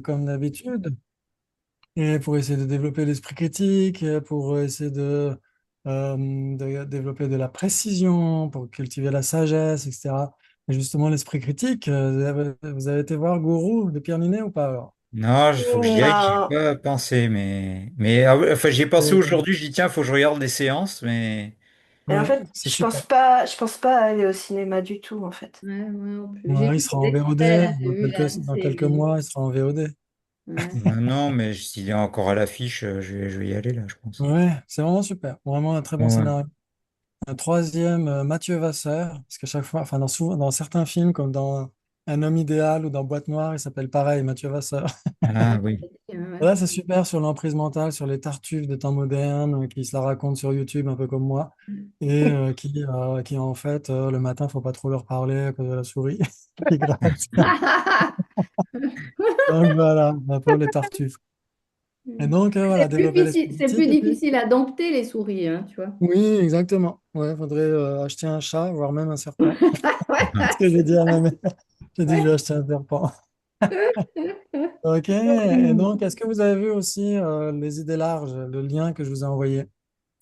comme d'habitude, et pour essayer de développer l'esprit critique, pour essayer de développer de la précision, pour cultiver la sagesse, etc. Et justement, l'esprit critique, vous avez été voir Gourou de Pierre Ninet ou pas alors? Non, je dirais que j'y ai Non. pas pensé, mais ah ouais, enfin, j'y ai pensé Et, aujourd'hui. Je dis tiens, faut que je regarde les séances, mais Et en ouais, fait, c'est super. je pense pas aller au cinéma du tout, en fait. Ouais, moi non plus. J'ai Ouais, il vu sera des en extraits, VOD là, j'ai vu la dans lancée, quelques mais... mois, il sera en VOD. Ouais. non, non, mais s'il est encore à l'affiche, je vais y aller là, je pense. Ouais, c'est vraiment super. Vraiment un très bon Ouais. scénario. Un troisième, Mathieu Vasseur, parce qu'à chaque fois, enfin, dans certains films, comme dans Un homme idéal ou dans Boîte noire, il s'appelle pareil, Mathieu Vasseur. Ah oui. Ouais, Là, c'est super sur l'emprise mentale, sur les tartuffes des temps modernes, qui se la racontent sur YouTube, un peu comme moi, et qui en fait, le matin, faut pas trop leur parler à cause de la souris qui gratte. Donc voilà, un peu les tartuffes. Et donc, voilà, développer l'esprit C'est plus critique. Et puis, difficile à dompter les souris, hein, tu vois. oui, exactement. Ouais, faudrait acheter un chat, voire même un serpent. Ouais, Ce que j'ai dit à ma mère. J'ai dit, je ouais. vais acheter un serpent. Ok, et donc, est-ce que vous avez vu aussi les idées larges, le lien que je vous ai envoyé?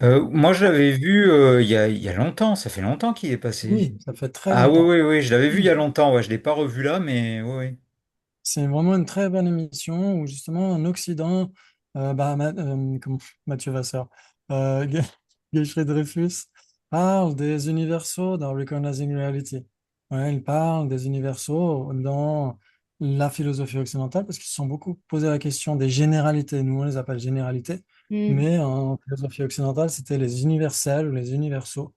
Moi, je l'avais vu il y a longtemps. Ça fait longtemps qu'il est passé. Oui, ça fait très Ah oui, longtemps. oui, oui, je l'avais vu il y a longtemps. Ouais, je l'ai pas revu là, mais oui, oui. C'est vraiment une très bonne émission où justement en Occident, comment, Mathieu Vasseur, Guy Dreyfus parle des universaux dans Recognizing Reality. Ouais, il parle des universaux dans la philosophie occidentale parce qu'ils se sont beaucoup posé la question des généralités. Nous, on les appelle généralités, Hmm. mais en philosophie occidentale, c'était les universels ou les universaux.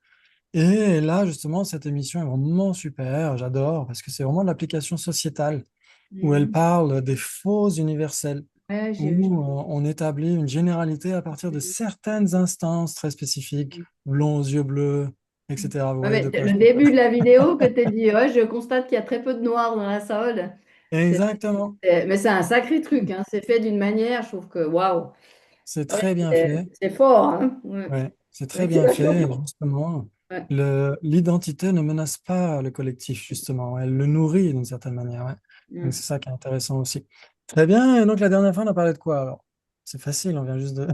Et là, justement, cette émission est vraiment super, j'adore, parce que c'est vraiment de l'application sociétale où elle Hmm. parle des faux universels, Ouais, où on établit une généralité à partir de certaines instances très spécifiques, blonds aux yeux bleus, etc. Vous Ouais, voyez de mais quoi je le parle. début de la vidéo que tu dit, ouais, je constate qu'il y a très peu de noirs dans la salle. C'est- Exactement. mais c'est un sacré truc, hein. C'est fait d'une manière, je trouve que waouh. C'est Ouais, très bien fait. c'est fort, hein. Ouais. Ouais, c'est Ouais, très c'est bien vachement fait. Et fort. justement, Ouais. l'identité ne menace pas le collectif, justement. Elle le nourrit d'une certaine manière. Ouais. Donc Hmm. c'est ça qui est intéressant aussi. Très bien. Et donc la dernière fois, on a parlé de quoi alors? C'est facile, on vient juste de...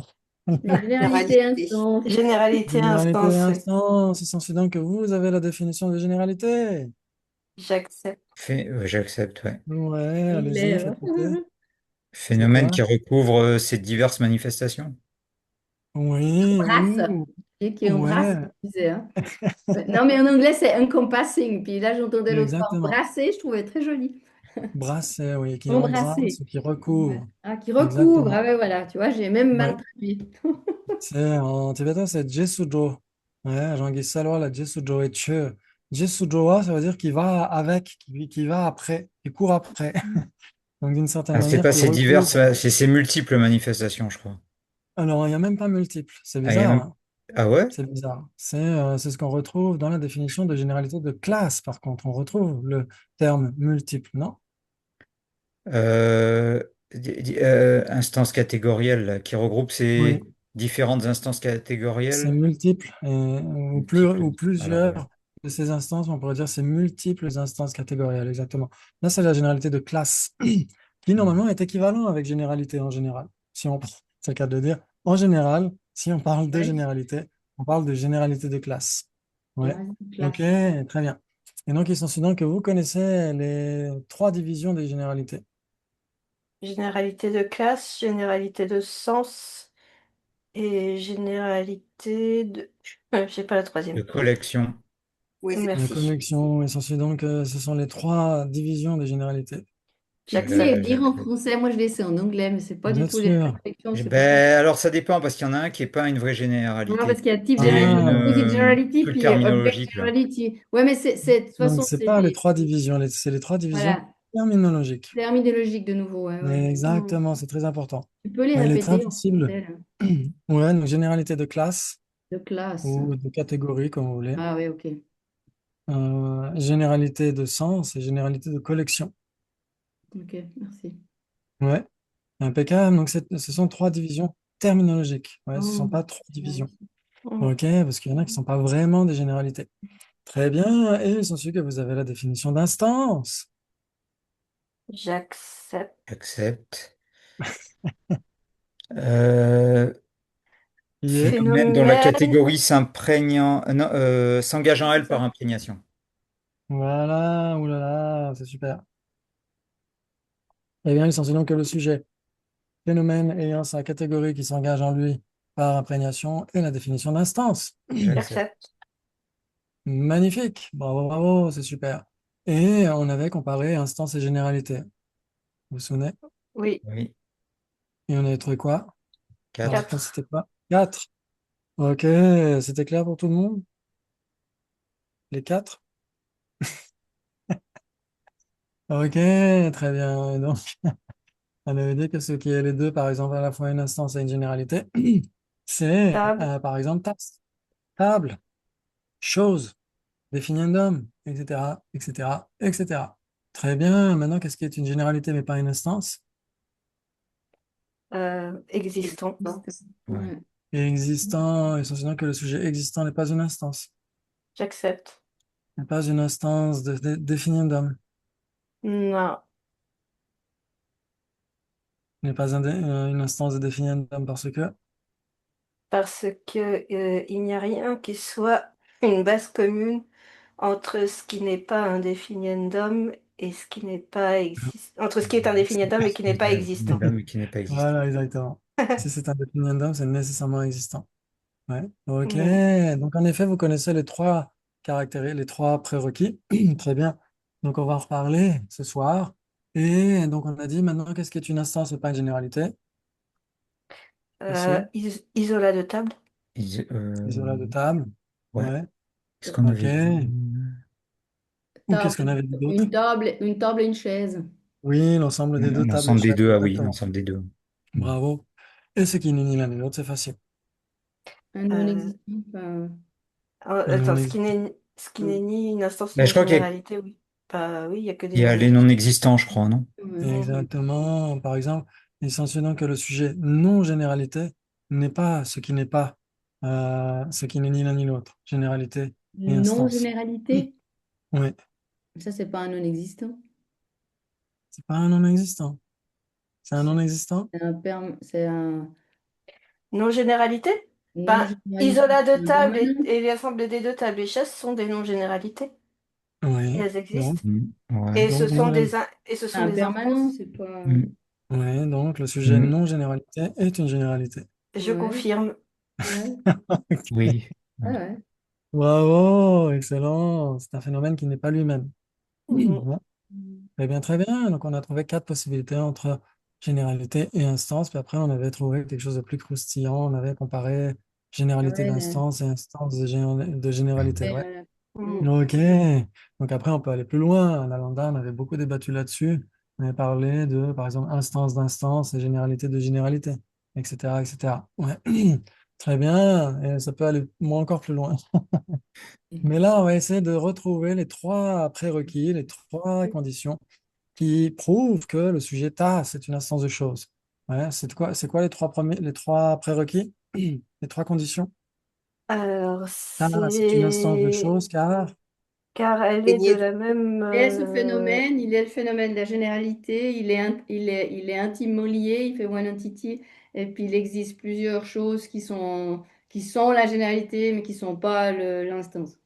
La généralité Généralité. instance. Généralité Généralité et instance, oui. instance, c'est censé donc que vous avez la définition de généralité. J'accepte. J'accepte, ouais. Ouais, Anglais, allez-y, faites péter. C'est Phénomène quoi? qui recouvre ces diverses manifestations. Oui, Brasse. ou, Et qui embrasse, ouais, tu disais, hein. Ouais. Non, mais en anglais, c'est encompassing. Puis là, j'entendais l'autre fois exactement. embrasser, je trouvais très joli. Brasser, oui, qui embrasse Embrasser. ou qui Ouais. recouvre. Ah, qui recouvre. Ah Exactement. ouais, voilà, tu vois, j'ai même mal Ouais. traduit. C'est en tibétain, c'est Jesujo. Ouais, Jean-Guy Salwa, la Jesujo et Che. Jesujoa, ça veut dire qu'il va avec, qui va après, qui court après. Donc d'une certaine Ah, c'est manière, pas qui ces diverses, recouvre. c'est ces multiples manifestations, je crois. Alors, il n'y a même pas multiple. C'est Ah, il y a bizarre, même... hein. ah ouais? C'est bizarre. C'est ce qu'on retrouve dans la définition de généralité de classe, par contre. On retrouve le terme multiple, non? Euh, instances catégorielles là, qui regroupe Oui, ces différentes instances c'est catégorielles. multiple, Multiples. ou Alors, plusieurs de ces instances, on pourrait dire c'est multiples instances catégorielles, exactement. Là, c'est la généralité de classe, qui normalement est équivalent avec généralité en général. Si on, c'est le cas de le dire, en général, si on parle de Ouais, généralité, on parle de généralité de classe. Ouais. génération de Ok, classe. très bien. Et donc, il sont donc que vous connaissez les trois divisions des généralités. Généralité de classe, généralité de sens et généralité de... j'ai pas la de troisième. collection. Oui, La merci. connexion, et censé donc que ce sont les trois divisions des généralités. Je sais plus les J'accepte. dire en J'accepte. français, moi je les sais en anglais, mais c'est pas Vous du êtes tout les sûr? réflexions, Eh c'est pour ça. ben, alors ça dépend parce qu'il y en a un qui n'est pas une vraie Non, parce généralité. qu'il y a type C'est généralité, opposite Ah, generality, truc puis object terminologique là. generality. Ouais, mais de toute donc façon, c'est c'est pas les des, trois divisions, c'est les trois divisions voilà, terminologiques. terminologique de nouveau, ouais, ouais. Hmm. Exactement, c'est très important. Tu peux les Mais il est très répéter en possible, français, là, ouais, donc généralité de classe de classe. ou de catégorie, comme vous voulez, Ah oui, ok. généralité de sens et généralité de collection. Ok, merci. Ouais, impeccable. Donc ce sont trois divisions terminologiques. Ouais, ce ne sont Hmm. pas trois divisions. Merci. Mm. Ok, parce qu'il y en a qui ne sont pas vraiment des généralités. Très bien. Et il s'ensuit que vous avez la définition d'instance. J'accepte. J'accepte. Euh, Qui est? Phénomène dans la Phénomène. catégorie s'imprégnant, non, s'engageant C'est elle par ça? imprégnation. Voilà, oulala, c'est super. Eh bien, essentiellement que le sujet, phénomène ayant sa catégorie qui s'engage en lui par imprégnation et la définition d'instance. J'accepte. J'accepte. Magnifique, bravo, bravo, c'est super. Et on avait comparé instance et généralité. Vous vous souvenez? Oui. Oui. Et on avait trouvé quoi? La 4. réponse 4. c'était quoi? 4. Ok, c'était clair pour tout le monde? Les 4? Ok, très bien. Et donc, on avait dit que ce qui est les deux, par exemple, à la fois une instance et une généralité, c'est, Table. par exemple, table, chose, définiendum, etc., etc., etc. Très bien. Maintenant, qu'est-ce qui est une généralité mais pas une instance? Existant. Ouais. Ouais. Et existant, essentiellement que le sujet existant n'est pas une instance, J'accepte. n'est pas une instance de définiendum, Non. n'est pas une instance de définiendum parce que, Parce que il n'y a rien qui soit une base commune entre ce qui n'est pas un définiendum et ce qui n'est pas existant. Entre ce qui est un définiendum et qui n'est pas existant. L'homme qui n'est pas existant. voilà, exactement. Si c'est un définiendum, c'est nécessairement existant. Ouais. Ok. Mm. Donc, en effet, vous connaissez les trois les trois prérequis. Très bien. Donc, on va en reparler ce soir. Et donc, on a dit maintenant, qu'est-ce qui est une instance et pas une généralité? Facile. Isolat de table. Ils- euh, Isolat de table. ouais. Ouais. Qu'est-ce qu'on Ok. avait dit? Ou qu'est-ce qu'on Table, avait dit d'autre? une table et une chaise. Oui, l'ensemble des deux tables et L'ensemble des chaises. deux, ah oui, Exactement. l'ensemble des deux. Mm. Bravo. Et ce qui n'est ni l'un ni l'autre, c'est facile. Un non Euh, existant. Enfin, Et non Attends, ce qui n'est ni une instance Bah, ni je une crois généralité, oui. Bah oui, il n'y a que des qu'il y a les non-existants. non existants, je crois, non? ouais. Mm. exactement. Par exemple, essentiellement que le sujet non-généralité n'est pas ce qui n'est ni l'un ni l'autre. Généralité et instance. Non-généralité. Oui, Ça, c'est pas un non-existant. c'est pas un non-existant. C'est un non-existant? C'est un Non-généralité? Ben, non-généralité. isolat de C'est un table permanent. et l'ensemble des deux tables et chaises sont des non-généralités. Et Oui. elles Donc, existent. Mm. Ouais. Et ce donc, sont non, et ce C'est sont un des permanent, instances. c'est pas. Mm. ouais, donc le sujet Mm. non-généralité est une généralité. Je Ouais, confirme. ouais, Oui. ouais, Ouais. ouais. Bravo, excellent. C'est un phénomène qui n'est pas lui-même. Mm. Ouais. Très bien, très bien. Donc, on a trouvé quatre possibilités entre généralité et instance. Puis après, on avait trouvé quelque chose de plus croustillant. On avait comparé Ah généralité ouais, d'instance et instance de généralité. ouais, Ouais. voilà. Mm. Mm. Ok. Donc, après, on peut aller plus loin. La lambda, on avait beaucoup débattu là-dessus. On avait parlé de, par exemple, instance d'instance et généralité de généralité, etc., etc. Ouais. Très bien. Et ça peut aller encore plus loin. Mais là, on va essayer de retrouver les trois prérequis, les trois conditions qui prouvent que le sujet ta, c'est une instance de choses. Ouais, c'est quoi les trois prérequis? Les trois conditions? Alors, Ta, c'est une instance de c'est choses car, car elle est de Peigné. la même. Il est ce phénomène, il est le phénomène de la généralité, il est intimement lié, il fait one entity, et puis il existe plusieurs choses qui sont la généralité, mais qui sont pas l'instance.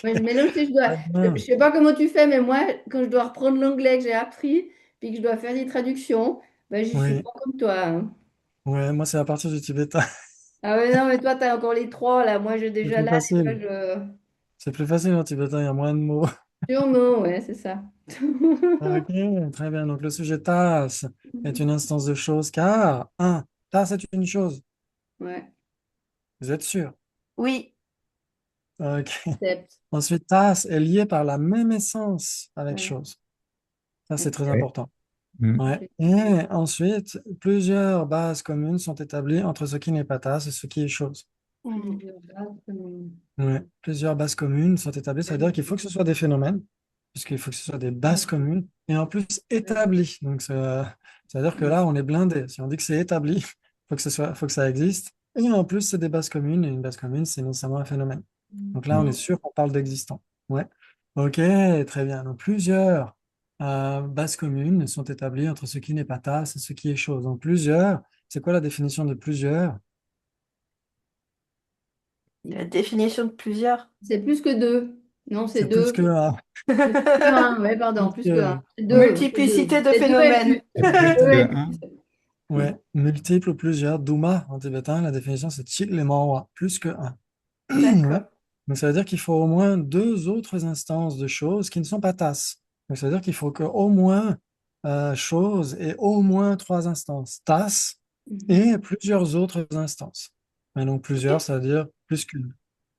Moi, je mélange, tu sais, très je bien. sais pas comment tu fais, mais moi, quand je dois reprendre l'anglais que j'ai appris, puis que je dois faire des traductions, ben, je suis Oui, pas comme toi, hein. ouais, moi c'est à partir du tibétain. Ah ouais, non, mais toi, tu as encore les trois, là. Moi, j'ai C'est déjà plus là, facile. déjà, C'est plus facile en tibétain, il y a moins de mots. Sûrement, ouais, c'est ça. Ok, très bien. Donc le sujet tas est une instance de choses car, un, tas est une chose. Ouais, Vous êtes sûr? Oui. Ok. accepte. Ensuite, tas est lié par la même essence avec Ouais, chose. Ça, c'est très Ouais. important. Mm. Ouais. Et ensuite, plusieurs bases communes sont établies entre ce qui n'est pas tas et ce qui est chose. Mm. Ouais. Plusieurs bases communes sont établies. Ça veut dire qu'il faut que ce soit des phénomènes, puisqu'il faut que ce soit des bases communes, et en plus établies. Donc, ça veut dire que là, on est blindé. Si on dit que c'est établi, faut que ça existe. Et en plus, c'est des bases communes, et une base commune, c'est nécessairement un phénomène. Donc là, on est Mm. sûr qu'on parle d'existant. Ouais. Ok, très bien. Donc, plusieurs bases communes sont établies entre ce qui n'est pas tasse et ce qui est chose. Donc, plusieurs, c'est quoi la définition de plusieurs? La définition de plusieurs. C'est plus que deux. Non, c'est C'est plus deux. que un. Plus que un, ouais, pardon, Plus plus que un. que- C'est deux, c'est deux. Multiplicité de C'est deux et phénomènes. plus. Il y a plus Deux de et un. plus. ouais, multiples ou plusieurs. Duma en tibétain, la définition c'est chiklemanwa, plus que un. Ouais. D'accord. Donc, ça veut dire qu'il faut au moins deux autres instances de choses qui ne sont pas tasses. Donc, ça veut dire qu'il faut que au moins chose et au moins trois instances. Tasse Mhm. et plusieurs autres instances. Et donc, plusieurs, Ok. ça veut dire plus qu'une.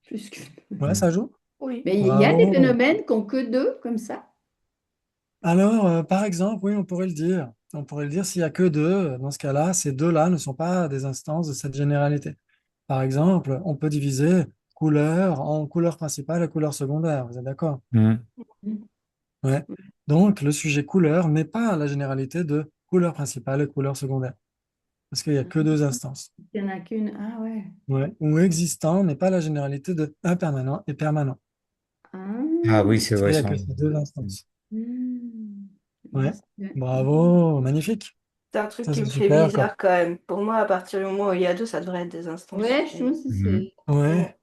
Plus que... Ouais, ça joue? Oui. Mais il y a des Bravo. phénomènes qui n'ont que deux, comme ça. Alors, par exemple, oui, on pourrait le dire. On pourrait le dire s'il n'y a que deux. Dans ce cas-là, ces deux-là ne sont pas des instances de cette généralité. Par exemple, on peut diviser couleur en couleur principale et couleur secondaire. Vous êtes d'accord? Hmm. Mhm. Ouais. Donc, le sujet couleur n'est pas la généralité de couleur principale et couleur secondaire, parce qu'il n'y a que deux instances. Il n'y en a qu'une. Ah ouais. Ouais. Ou existant n'est pas la généralité de impermanent et permanent, Ah oui, Ah. c'est parce vrai, qu'il n'y a ça. que ces deux instances. Hmm. Ouais, Ouais. c'est bien. Bravo, magnifique. C'est un truc Ça, qui c'est me fait super. bizarre quand même. Pour moi, à partir du moment où il y a deux, ça devrait être des instances. Ouais, je Mais trouve que Mhm. c'est... Ouais.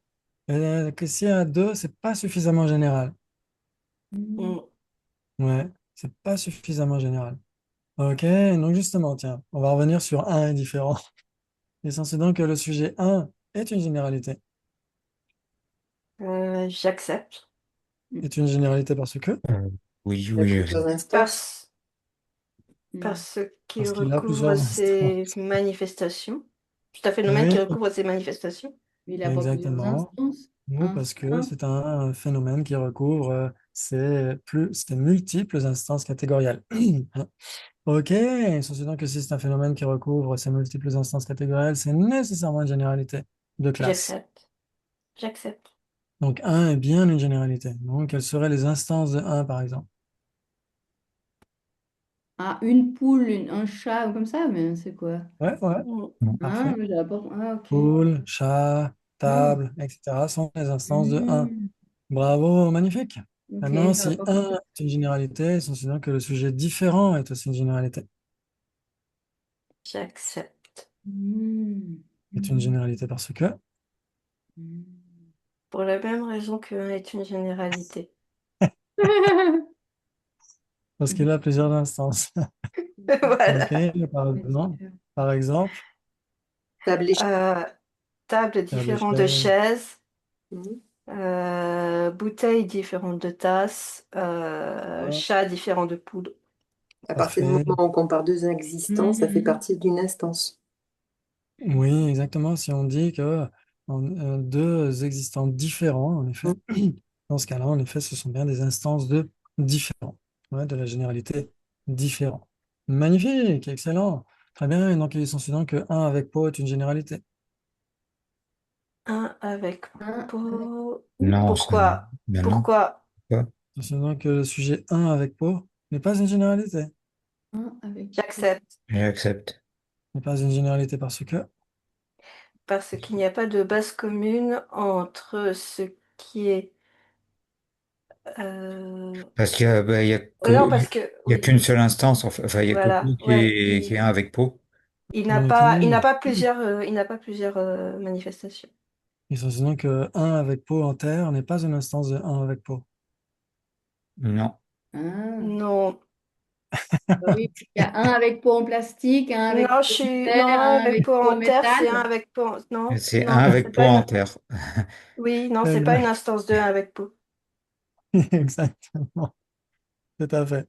ouais. Que s'il y a deux, c'est pas suffisamment général. Hmm. Mm. Ouais. C'est pas suffisamment général. Ok. Donc, justement, tiens, on va revenir sur un et différent. Et c'est donc que le sujet un est une généralité. J'accepte. Est une généralité parce que, Euh, oui, Il y a oui. plusieurs instances. Parce, Hmm. parce qu'il parce qu'il a recouvre plusieurs ses instances. manifestations. C'est un phénomène qui Oui, recouvre ses manifestations. Il n'a pas plusieurs exactement. instances. Oui, Un parce que simple. c'est un phénomène qui recouvre ces multiples instances catégorielles. Ok, ceci donc que si c'est un phénomène qui recouvre ces multiples instances catégorielles, c'est nécessairement une généralité de classe. J'accepte. J'accepte. Donc un est bien une généralité. Donc quelles seraient les instances de un, par exemple? Ah, une poule, un chat, ou comme ça, mais c'est quoi? Ouais, ouais, Mm. Ah, parfait. mais j'avais pas... Ah, ok. Poule, chat, Ah. table, etc. sont les instances de un. Hmm. Bravo, magnifique. Ok, Maintenant, j'avais si pas un compris. est une généralité, c'est donc que le sujet différent est aussi une généralité. J'accepte. Hmm. Est une généralité parce que, Hmm. Pour la même raison que un est une généralité. parce qu'il a plusieurs instances. Ok, Voilà. exemple, par exemple, Table et Euh, Table table et différente de chaise. chaise. Mhm. Bouteille différente de tasse. Ah, Chat différent de poudre. À partir du parfait. moment où on compare deux existences, ça fait Hmm. partie d'une instance. Oui, exactement. Si on dit que deux existants différents, en effet, Mhm. dans ce cas-là, en effet, ce sont bien des instances de différents, ouais, de la généralité différent. Magnifique, excellent. Très bien. Et donc, il est suivant que un avec pot est une généralité. Un avec Un avec peau. où? Non, ça... Pourquoi? Ben non. Pourquoi? Quoi. Il est suivant que le sujet un avec pot n'est pas une généralité. Un avec quoi? J'accepte. J'accepte. N'est pas une généralité parce que, Parce qu'il n'y a pas de base commune entre ce qui est. euh, Parce qu'il y a, ben, Non, parce que. il y a Oui, qu'une seule instance, enfin, il y a que voilà. Pau Ouais. qui est un avec Pau. ok. Il n'a pas plusieurs, il n'a pas plusieurs manifestations. Il est suivant que un avec pot en terre n'est pas une instance de un avec pot. Non. Ah, Non. bah oui, il y a un avec pot en plastique, un avec Non, pot en non, terre, un un avec avec peau pot en en terre, c'est un métal. avec peau. Non, C'est un non, c'est avec Pau pas en une. terre. Oui, non, c'est pas une Exact. instance de un avec peau. Exactement. Tout à fait.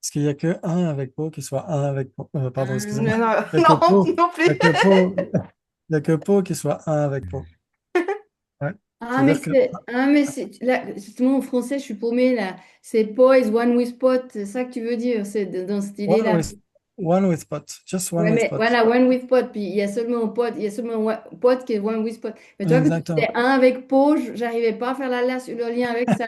Parce qu'il n'y a que un avec pot qui soit un avec pot. Pardon, excusez-moi. Non, non, Il n'y a que non, pot. non Il n'y plus. a que pot. Il y a que pot qui soit un avec pot. Ouais. Ah, mais C'est-à-dire que c'est. Ah, mais c'est. Là, justement, en français, je suis paumée là. C'est pot is one with pot. C'est ça que tu veux dire. C'est dans cette one idée-là. with one with pot. Just one Ouais, with mais pot. voilà, one with pot. Puis il y a seulement pot. Il y a seulement pot qui est one with pot. Mais toi, quand tu disais Exactement. un avec pot, j'arrivais pas à faire le lien avec ça.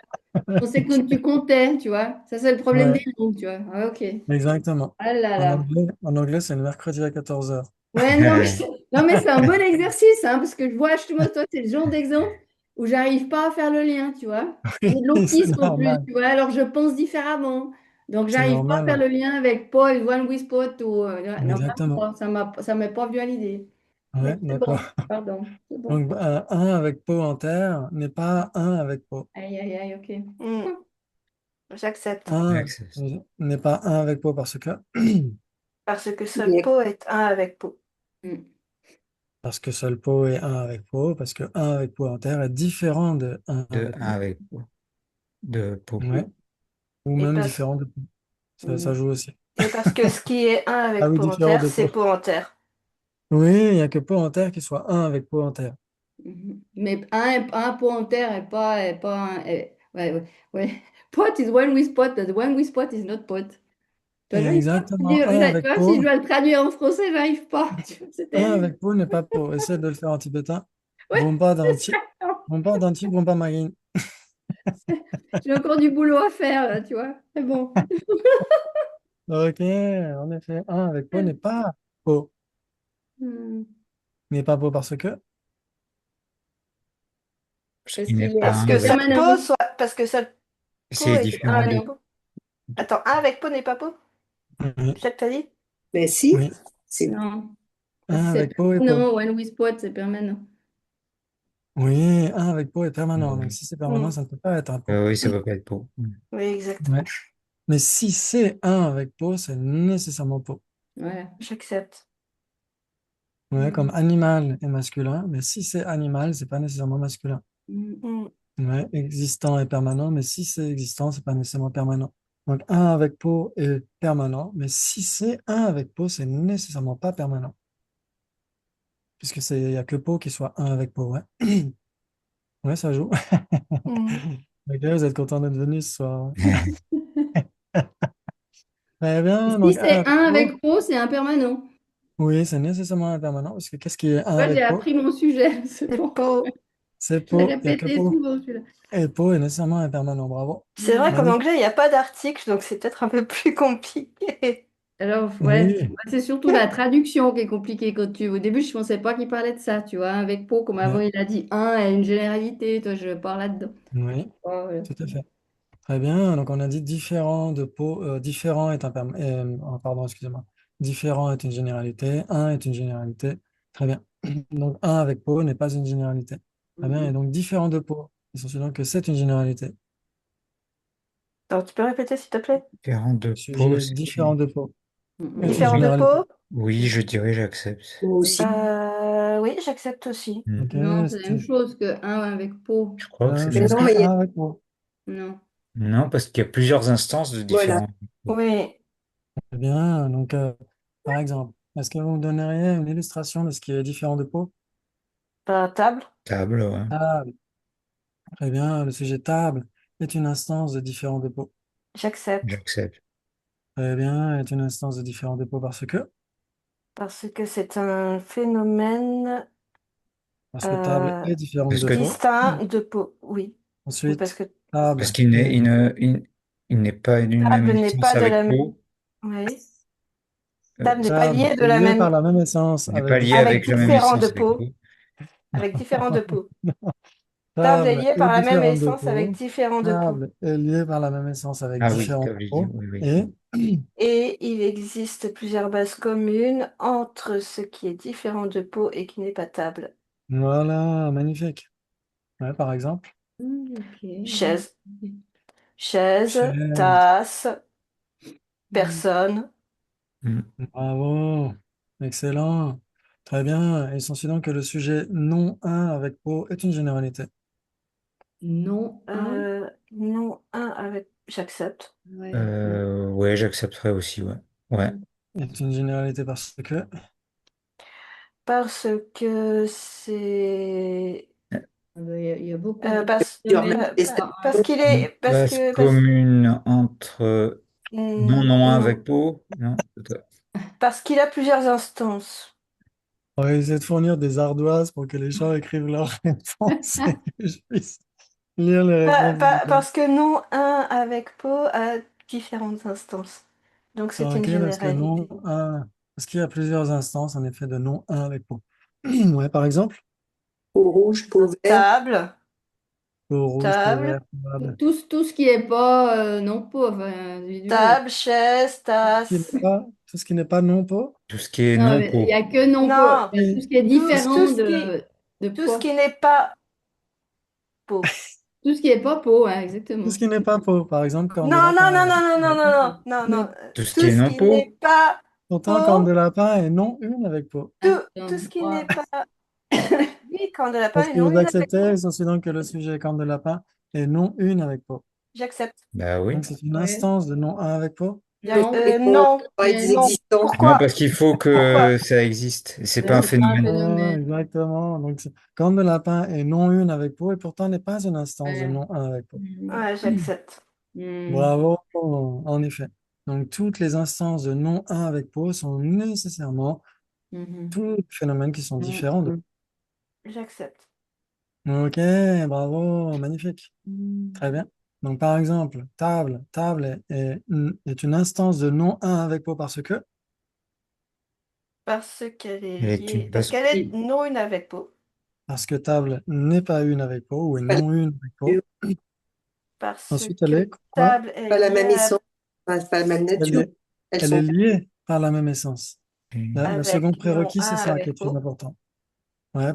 Je pensais que tu comptais, tu vois. Ça, c'est le problème Ouais, des langues, tu vois. Ah, ok. exactement. Ah là là. En anglais, c'est le mercredi à 14 heures. Ouais, non, mais, non, mais c'est un bon exercice, hein, parce que je vois, justement, toi, c'est le genre d'exemple. où j'arrive pas à faire le lien, tu vois. Et Oui, c'est l'autisme en plus, normal. tu vois, alors je pense différemment. Donc, C'est j'arrive pas à normal, faire hein. le lien avec Paul, One with Pot ou. Non, vraiment Exactement. pas. Ça m'est pas venu à l'idée. Ouais, Mais c'est d'accord. bon, pardon, c'est bon. Donc, un avec pot en terre n'est pas un avec pot. Aïe, aïe, aïe, ok. Hmm, j'accepte. Un Access. n'est pas un avec pot parce que, Parce que seul Mais pot est un avec pot. Mm. parce que seul pot est un avec pot, parce que un avec pot en terre est différent de un De avec un pot. avec de peau. Ouais. Ou Et même parce, différent de pot. Ça Mm. joue aussi. et parce que ce qui est un Ah avec oui, pot en différent terre, de c'est pot. pot en terre. Oui, il n'y a que pot en terre qui soit un avec pot en terre. Mhm. Mais un pot en terre est pas ouais, ouais, ouais. Pot is one with pot, but one with pot is not pot. Toi, j'arrive pas à Exactement. traduire. Un Tu avec vois, si je pot. dois le traduire en français, j'arrive pas. Tu vois, c'est Un terrible. avec pot n'est pas pot. Essaie de le faire en tibétain. Ouais, Bomba c'est danti. ça. Bomba danti, bomba mayin. J'ai encore du boulot à faire, là, tu vois. C'est bon. Ok, en effet, un avec pot n'est pas pot. Hmm. N'est pas pot parce que. Parce Parce qu'il n'est qu'il pas est, Parce un que c'est avec seul peau. pot permanent. soit, parce que seul pot C'est est un différent avec de. pot. Attends, un avec pot n'est pas pot? Oui, C'est ça que t'as dit? si, oui. c'est Non. Parce Un que c'est avec pot et pot. permanent. One with pot, c'est permanent. Oui, un avec pot est permanent. Donc Oui, si c'est permanent, Hmm, ça ne peut pas être un pot. oui, ça peut pas être peau. oui, exact. Ouais. Mais si c'est un avec pot, c'est nécessairement pot. Voilà. J'accepte. Ouais, comme animal est masculin, mais si c'est animal, c'est pas nécessairement masculin. Hmm. Hmm, Ouais, existant est permanent, mais si c'est existant, c'est pas nécessairement permanent. Donc un avec pot est permanent, mais si c'est un avec pot, c'est nécessairement pas permanent, puisque il y a que pot qui soit un avec pot. Ouais, ouais, ça joue. hmm. Ok, vous êtes content d'être venu ce soir. Très bien, Si donc un c'est avec un pot. avec pot, c'est un permanent. Oui, c'est nécessairement impermanent, parce que qu'est-ce qui est un Moi, j'ai avec pot? appris mon sujet. C'est C'est bon. pot. C'est Je l'ai pot, il n'y a que répété pot. souvent, celui-là. Et pot est nécessairement impermanent, bravo. C'est vrai qu'en Hmm. Magnifique. anglais, il n'y a pas d'article, donc c'est peut-être un peu plus compliqué. Alors, ouais, Oui, c'est surtout la traduction qui est compliquée quand tu. Au début, je pensais pas qu'il parlait de ça, tu vois. Avec pot, comme avant, ouais, il a dit un est une généralité. Toi, je parle là-dedans. oui, Oh, voilà. tout à fait. Très bien, donc on a dit différent de pot, différent est oh, pardon, excusez-moi. Différent est une généralité, un est une généralité. Très bien. Donc un avec pot n'est pas une généralité. Très bien, et Mhm. donc différent de pot, essentiellement que c'est une généralité. Alors, tu peux répéter, s'il te plaît? Différent de peau, Sujet c'est différent une. de pot est une Différent de Oui, généralité. pot? oui, je dirais j'accepte. moi aussi. Oui, j'accepte aussi. Hmm. Ok, Non, c'est la c'est même chose que un avec pot. Je crois que c'est je bien Mais pense non, que ça. mais un avec pot. Non. Non, parce qu'il y a plusieurs instances de voilà. différents. Oui, Très bien, donc par exemple, est-ce que vous me donneriez une illustration de ce qui est différent de pot? table, Table, ouais. Table. Très bien, le sujet table est une instance de différent de pot. j'accepte. J'accepte. Très bien, est une instance de différents dépôts Parce que c'est un phénomène parce que table euh, est différente Parce de que pot. distinct de pot. Oui, oui, parce Ensuite, que Parce table qu'il n'est est, il n'est pas d'une même table n'est essence pas de la avec même. peau. Oui, table n'est pas table liée de est la liée même. par la même essence Il n'est pas avec lié différents Avec avec la même différents de essence avec peau. peau. Avec différents de peau. Table est Table liée est par la même différente de essence avec pot. différents de peau. Table est liée par la même essence avec Ah oui, différents table, dépôts. oui, oui. Et Et il existe plusieurs bases communes entre ce qui est différent de peau et qui n'est pas table. voilà, magnifique. Ouais, par exemple, Ok. Chaise, chaise, chaise. tasse, personne. Hmm. Bravo. Excellent. Très bien. Essentiellement que le sujet non un avec pot est une généralité. Non, un. Non, un avec. J'accepte. Ouais. Ouais, j'accepterais aussi, ouais. Ouais. Est une généralité parce que Parce que c'est. Ah ben, il y a beaucoup de Parce, Plusieurs phénomènes qui sont manifestations. pas parce un. qu'il Une est. Parce base que. commune entre non Non. avec peau, non? Peut-être. Parce qu'il a plusieurs instances. on va essayer de fournir des ardoises pour que les gens écrivent leurs réponses et que je puisse lire les réponses du gars. Parce que non, un avec peau a différentes instances. Donc c'est une Ok, parce que non généralité. un, parce qu'il y a plusieurs instances en effet de non un avec pot. Ouais, par exemple, Peau rouge, peau verte, Table. Peau rouge, peau Table, verte, table. Tout ce qui est pas non pas, enfin, individuel. table, chaise, tasse. Tout ce qui n'est pas non-peau. Tout ce qui est Non, mais il n'y non-pot. a que non pas. Non, Tout ce qui est tout différent ce qui, de tout ce pas. qui n'est pas peau. Tout ce qui est pas peau, hein, Tout ce exactement. qui n'est pas peau, par exemple, corne de Non, non, non, lapin. non, non, non, non, non, non, non. Mais Tout ce qui Tout est ce qui n'est non-pot. pas pourtant, corne de peau, lapin est non une avec peau. tout ce Attends, qui n'est ouais. pas... Oui, quand de Est-ce lapin, que non, vous une avec acceptez, peau. ceci donc que le sujet corne de lapin est non une avec peau. J'accepte. Bah oui. Donc c'est une Ouais. instance de non un avec peau. Non, Et Non, pour parler des non. existences, Non, Pourquoi? parce qu'il faut Pourquoi? que ça existe. C'est pas un c'est pas un phénomène. Ah, phénomène. exactement. Donc corne de lapin est non une avec peau et pourtant n'est pas une instance de Ouais. non un avec peau. Ouais, j'accepte. Hmm. Bravo, en effet. Donc toutes les instances de non un avec peau sont nécessairement Mhm. tous les phénomènes qui sont différents de. J'accepte. Ok, bravo, magnifique. Très bien. Donc, par exemple, table est une instance de non un avec peau parce que, Parce qu'elle est Elle est une liée... Parce base. qu'elle est Et- non une avec peau. table n'est pas une avec peau ou est pas non une avec peau. Parce Ensuite, elle que est quoi? table est pas la liée même essence, pas la même Elle nature. est, Elles elle est sont liée par la même essence. Le second avec non prérequis, un c'est ça qui avec est très peau. important. Ouais,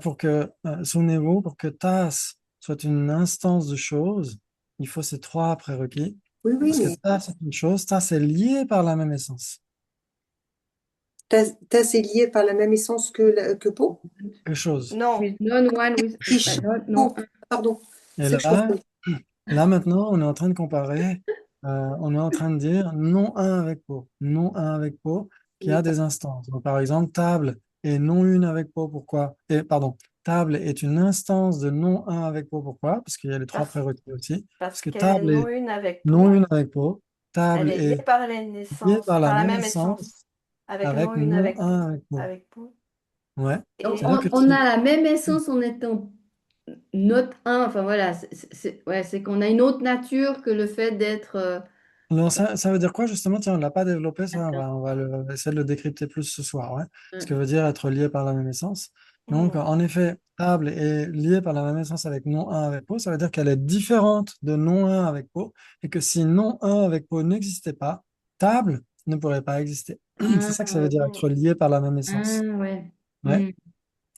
souvenez-vous, pour que TAS soit une instance de chose, il faut ces trois prérequis. oui, oui, Parce que mais TAS est une chose, TAS est lié par la même essence tasse est liée par la même essence que peau. que chose. Non. with non one with Fiche. non. Peau, pardon. Et C'est ça que je là, confonds. là maintenant, on est en train de comparer, on est en train de dire non un avec peau, non un avec peau qui a des instances. Donc, par exemple, table est non une avec peau, pourquoi? Et, pardon, table est une instance de non un avec peau, pourquoi? Parce qu'il y a les trois Parce, prérequis aussi. Parce parce que qu'elle est table non est une avec non peau. une avec peau, Elle table est liée est par la liée naissance, par la par la même même essence. essence Avec avec non une non avec, un avec peau. avec peau. Ouais. Donc, Et C'est-à-dire que on a la même essence en étant note un. Enfin voilà, ouais, c'est qu'on a une autre nature que le fait d'être. non, ça veut dire quoi justement? Tiens, on ne l'a pas développé, ça, Attends. on va essayer de le décrypter plus ce soir, ouais. Ce que Hein. veut dire être lié par la même essence. Donc, Mhm. en effet, table est liée par la même essence avec non un avec peau, ça veut dire qu'elle est différente de non un avec peau, et que si non un avec peau n'existait pas, table ne pourrait pas exister. C'est Ah, ça que ça veut dire Mhm. être lié par la même ah, essence. ouais. Ouais, Hmm.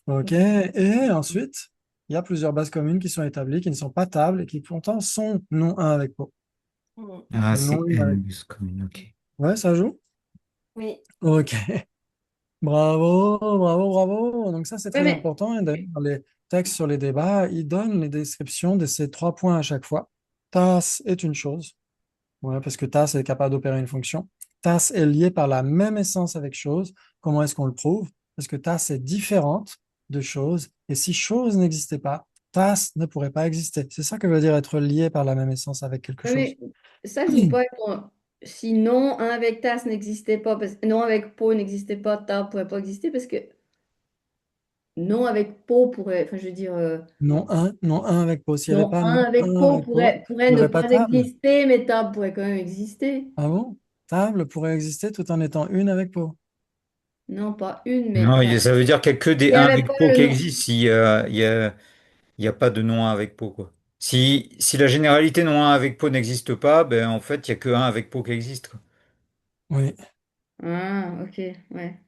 ok. Et ensuite, il y a plusieurs bases communes qui sont établies, qui ne sont pas tables et qui pourtant sont non un avec peau. Mhm. Ah, Et non c'est une avec. N, commune, ok. Ouais, ça joue? Oui. Ok, bravo, bravo, bravo. Donc ça, c'est Ouais, très mais important. Et d'ailleurs, dans les textes sur les débats, ils donnent les descriptions de ces trois points à chaque fois. TAS est une chose, ouais, parce que TAS est capable d'opérer une fonction. TAS est lié par la même essence avec chose. Comment est-ce qu'on le prouve? Parce que TAS est différente de chose. Et si chose n'existait pas, TAS ne pourrait pas exister. C'est ça que veut dire être lié par la même essence avec quelque ouais, chose. mais ça joue pas. Si non, un avec tasse n'existait pas, non avec pot n'existait pas, ta pourrait pas exister parce que non avec pot pourrait, enfin je veux dire, Non un avec pau. S'il n'y avait non, pas un non avec un pot avec pau, pourrait il n'y ne aurait pas pas de table. exister, mais ta pourrait quand même exister. Ah bon? Table pourrait exister tout en étant une avec pot. Non, pas une, mais Non, enfin, ça veut dire qu'il n'y a que il des n'y 1 avait avec pas pot le qui nom. existent il y a pas de non 1 avec pot, quoi. Si la généralité non 1 avec pot n'existe pas, ben en fait, il n'y a que 1 avec pot qui existe, quoi. Oui. Ah, ok, ouais,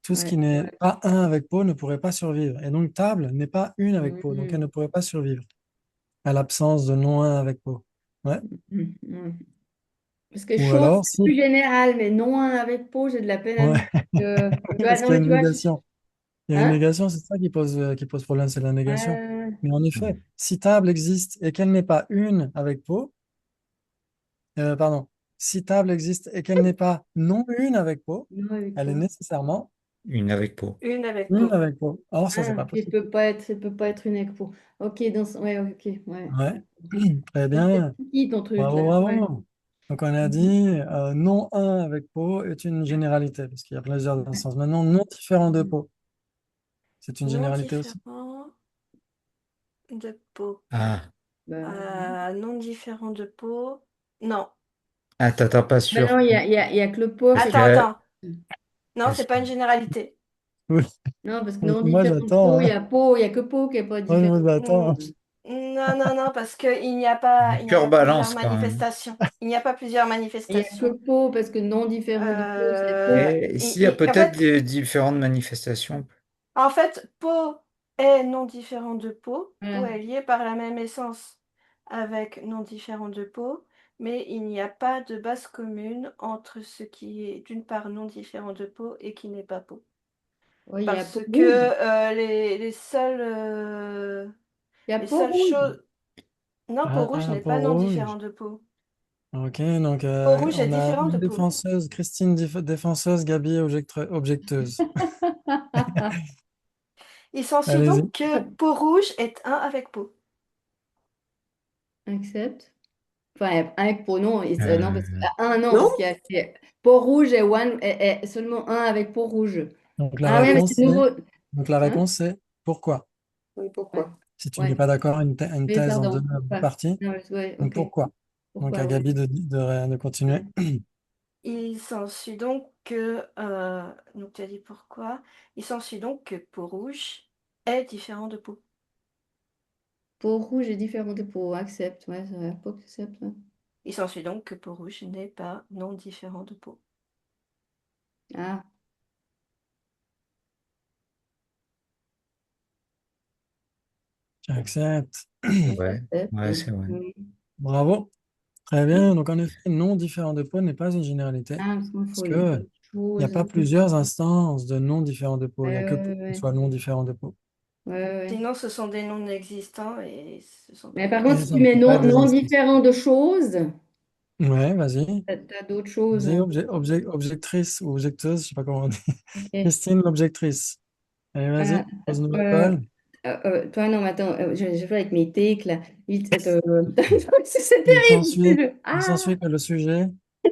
Tout ce ouais. qui n'est pas un avec pot ne pourrait pas survivre. Et donc table n'est pas une avec pot. Donc elle ne Mhm, pourrait pas survivre à l'absence de non un avec pot. Ouais. mhm, mhm. Parce que Ou chose, alors c'est plus si. général, mais non un avec pot, j'ai de la peine à Ouais. dire tu vois, Parce non, qu'il y a mais tu une vois, négation. Il y a une hein? négation, c'est ça qui pose problème, c'est la négation. Euh, Mais en effet, si table existe et qu'elle n'est pas une avec pot, pardon, si table existe et qu'elle n'est pas non une avec pot, non avec elle est pot. nécessairement Une avec pot. Une avec une peau. avec pot. Or, ça, c'est Ah, pas ok, possible. ça peut pas être une ECPO. Ok, ouais, ok, ouais. Ouais, très C'est bien. qui ton truc là? Bravo, Ouais. bravo. Donc, on a dit non un avec pot est une généralité, parce qu'il y a plusieurs instances. Maintenant, non différent de pot, c'est une Non généralité aussi. différent de peau. Ah, Bah, Non différent de peau. Non. ah t'as pas ben sûr. non, il y a que le pot Parce qui est Attends, pas. que, attends. Non, c'est parce pas que- une généralité. Oui, Non, parce que donc non moi, différent de j'attends, pot, hein. il y a que pot qui est pas Moi, je différent. vous Hmm. attends. Non, non, non, parce qu'il il n'y a Cœur pas plusieurs balance quand même. manifestations. Il n'y a pas plusieurs Il n'y a que manifestations. pot, parce que non différent de pot, c'est pot. Et s'il y a En peut-être fait, des différentes manifestations. peau est non différent de peau. Peau Voilà. est lié par la même essence avec non différent de peau, mais il n'y a pas de base commune entre ce qui est d'une part non différent de peau et qui n'est pas peau. Oui, il y a Parce peau que rouge. Il y a les peau seules rouge. choses... Non, peau rouge Ah, n'est pas peau non différent rouge. de peau. Ok, donc Peau rouge est on a différent de une peau. défenseuse, Christine défenseuse, Gabi objecteuse. Il s'ensuit Allez-y. donc que peau rouge est un avec peau. Accepte. Enfin, avec peau, non. Non, parce Euh, que un, non, Non? parce qu'il y a peau rouge et one, et seulement un avec peau rouge. Donc la Ah ouais, mais réponse c'est c'est nouveau. donc la Hein? réponse c'est pourquoi? Oui, Ouais, pourquoi? Si tu n'es ouais. pas d'accord, une Mais thèse en pardon, deux pourquoi? parties. Non, ouais, Donc ok. pourquoi? Donc à Pourquoi, Gabi ouais. de continuer. Ouais. Il s'ensuit donc que... donc tu as dit pourquoi. Il s'ensuit donc que peau rouge est différent de peau. Peau rouge est différent de peau. Accepte, ouais, c'est vrai. Peau accepte, ouais. Il s'ensuit donc que peau rouge n'est pas non différent de peau. Ah, J'accepte. ouais, ouais, j'accepte. ouais, c'est vrai. Oui. Bravo. Très bien. Donc en effet, non différent de peau n'est pas une généralité. Ah, parce qu'il Parce faut que les il n'y a choses. pas plusieurs instances de non différent de peau. Il n'y a Ouais, que ouais, peau qui ouais. soit non différent de peau. Ouais, ouais, ouais. Sinon, ce sont des noms existants et ce sont Mais des par noms contre, Et si ça tu ne mets fait pas non, des non instances. différent de choses, Ouais, vas-y. t'as d'autres choses, Vas-y, hein. objectrice ou objecteuse, je sais pas comment on dit. Ok. Christine, l'objectrice. Allez, Ah, vas-y, pose-nous la euh, colle. toi, non, mais attends, je fais avec mes tics, là. C'est Il terrible. s'ensuit, il Ah! s'ensuit que le sujet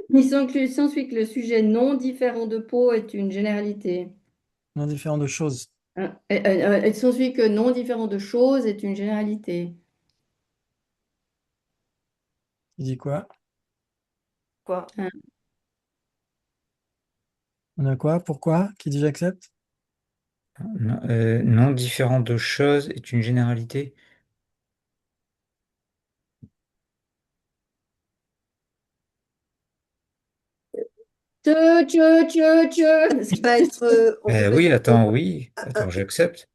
Il s'ensuit que le sujet non différent de peau est une généralité. non différent de choses. Hein, il s'ensuit que non différent de choses est une généralité. Il dit quoi? quoi. Hein. On a quoi? Pourquoi? Qui dit j'accepte? Non, non différent de choses est une généralité. On peut pas être, on peut pas Oui, être, attends, oui. Attends, j'accepte.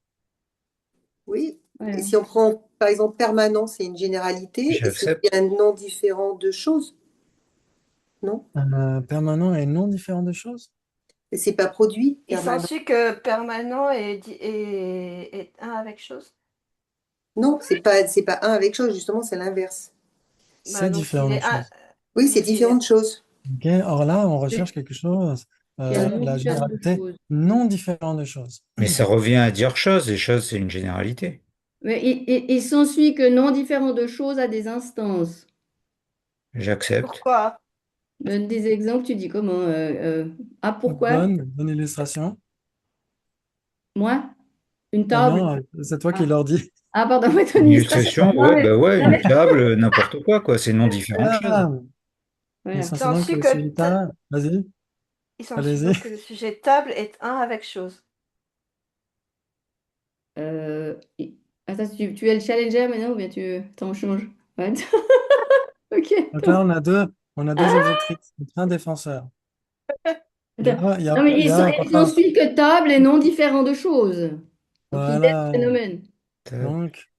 oui. Et Voilà. si on prend, par exemple, permanent, c'est une généralité et c'est J'accepte. bien non différent de choses, non? Permanent et non différent de choses? Et c'est pas produit, Il permanent. s'ensuit que permanent est un avec chose. Non, c'est pas un avec chose, justement, c'est l'inverse. C'est Donc s'il différent de est un, choses. Oui, c'est donc s'il différentes est, choses. Ok. Or là, on recherche Oui, quelque chose, qui est non la différent de généralité choses. non différent de choses. Mais ça revient à dire chose, et chose, c'est une généralité. Mais il s'ensuit que non différent de choses a des instances. J'accepte. pourquoi? Donne des exemples, tu dis comment? Ah, pourquoi? Bonne illustration. Moi? Une Ah table? non, c'est toi qui Ah, leur dis. ah pardon, mais ton Une illustration. illustration, Non, ouais, mais, bah ouais, non, une mais- table, n'importe quoi, quoi. C'est non différentes choses. Ah, il Voilà. est Il censé donc que s'ensuit le que, sujet table. Vas-y, il s'ensuit allez-y. donc que le sujet table est un avec chose. Euh, i- Attends, tu es le challenger maintenant ou bien tu t'en changes? Ouais. Ok, Donc là, attends. on a deux Ah, objectrices, un défenseur. attends. Il y a, Non, mais il y a un il contrat. s'ensuit que table est non différent de choses. Donc, il est Voilà. phénomène. Table. Donc,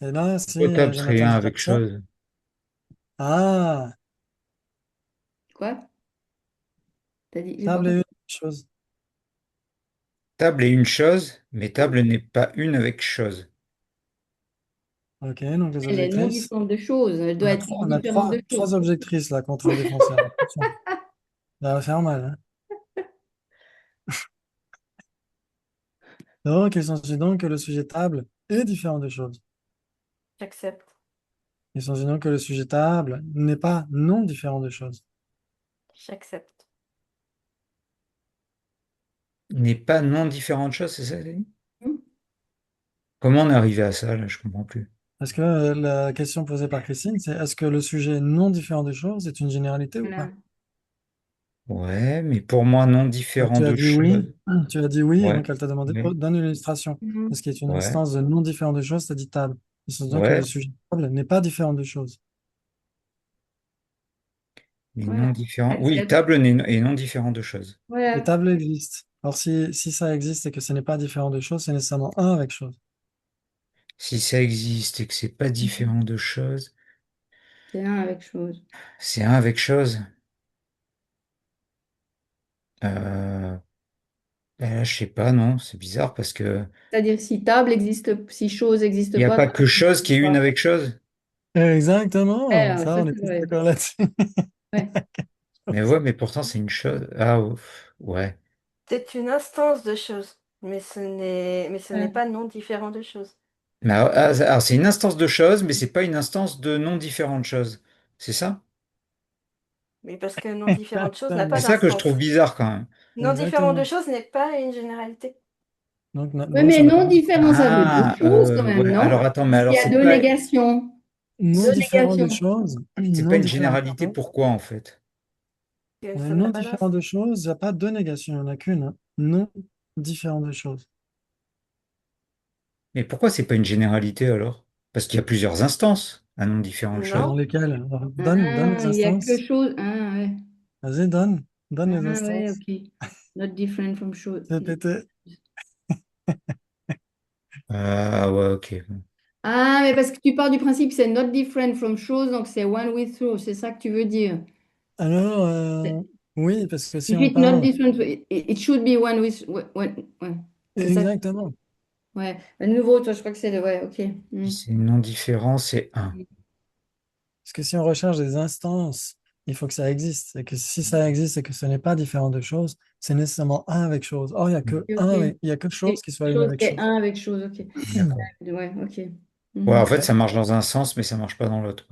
et là, si Table j'ai serait un entendu comme avec ça. chose. Ah, Quoi? T'as dit, j'ai pas table est compris. une chose. Table est une chose, mais table n'est pas une avec chose. Ok, donc les Elle est non objectrices. différente de choses. Elle doit être non On a différente de trois choses. objectrices là contre un défenseur. Attention, ça va faire mal, hein. Donc, il s'agit donc que le sujet table est différent de choses. J'accepte. Il s'agit donc que le sujet table n'est pas non différent de choses. J'accepte. N'est pas non différentes choses, c'est ça, t'as dit? Hmm. Comment on est arrivé à ça, là? Je comprends plus. Parce que la question posée par Christine, c'est est-ce que le sujet non différent de choses est une généralité ou pas? Voilà. Ouais, mais pour moi, non Donc, différent tu as de dit oui, choses. tu as dit oui, et Ouais, donc elle t'a demandé ouais, donne une illustration. Mhm. Est-ce qu'il est une ouais. instance de non différent de choses, tu as dit table. C'est-à-dire que le Ouais, sujet table n'est pas différent de choses. mais non Voilà. différent. Oui, table et non différent de choses. Les Voilà. tables existent. Alors si ça existe et que ce n'est pas différent de choses, c'est nécessairement un avec chose. Si ça existe et que c'est pas différent de choses, C'est un avec chose. c'est un avec chose. Euh, ben là, je sais pas, non, c'est bizarre parce que C'est-à-dire si table existe, si chose il n'existe n'y a pas, pas table que chose qui est n'existe une pas. avec chose. Exactement. Ça, Ça on est c'est tous vrai. d'accord là-dessus. Ouais. Mais ouais, mais pourtant c'est une chose. Ah ouf, ouais. C'est une instance de choses, mais ce n'est Ouais. pas non différent de choses. Mais alors, c'est une instance de chose, mais c'est pas une instance de non différentes choses. C'est ça? Mais parce que non différent de choses n'a C'est pas Exactement. ça que je trouve d'instance. bizarre quand même. Non différent de Exactement. choses n'est pas une généralité. Donc, Oui, non, mais ça n'a pas non de... différent, ça veut dire Ah, chose quand même, ouais. non? Alors attends, mais Parce qu'il alors y a deux négations. Non Deux différent de négations. choses, c'est pas non une différent de généralité. choses. Pourquoi en fait? Ça n'a Non pas différent d'instance. de choses, il n'y a pas deux négations, il n'y en a qu'une, hein. Non différent de choses. Mais pourquoi c'est pas une généralité alors? Parce qu'il y a plusieurs instances à non différentes Dans choses. Non. lesquelles? Alors, donne les Ah, il y a que instances. chose. Ah, ouais. Vas-y, donne les Ah, ouais, instances. ok. Not different from chose. C'est pété. Ah ouais, ok. Bon. Ah, mais parce que tu pars du principe que c'est not different from chose, donc c'est one with through, c'est ça que tu veux dire. Alors, oui, parce que si If on it's not parle... different, it should be one with, ouais. C'est ça. Exactement. Ouais. Le nouveau, toi, je crois que c'est le, ouais, ok. Si Hmm. c'est non différent, c'est un. Parce que si on recherche des instances, il faut que ça existe. Et que si ça existe et que ce n'est pas différent de choses, c'est nécessairement un avec chose. Or, Ok. il y a que chose Et qui soit une chose avec et chose. un avec chose, ok. D'accord. Ouais, ok. Ouais, en Mhm. fait, ça marche dans un sens, mais ça marche pas dans l'autre.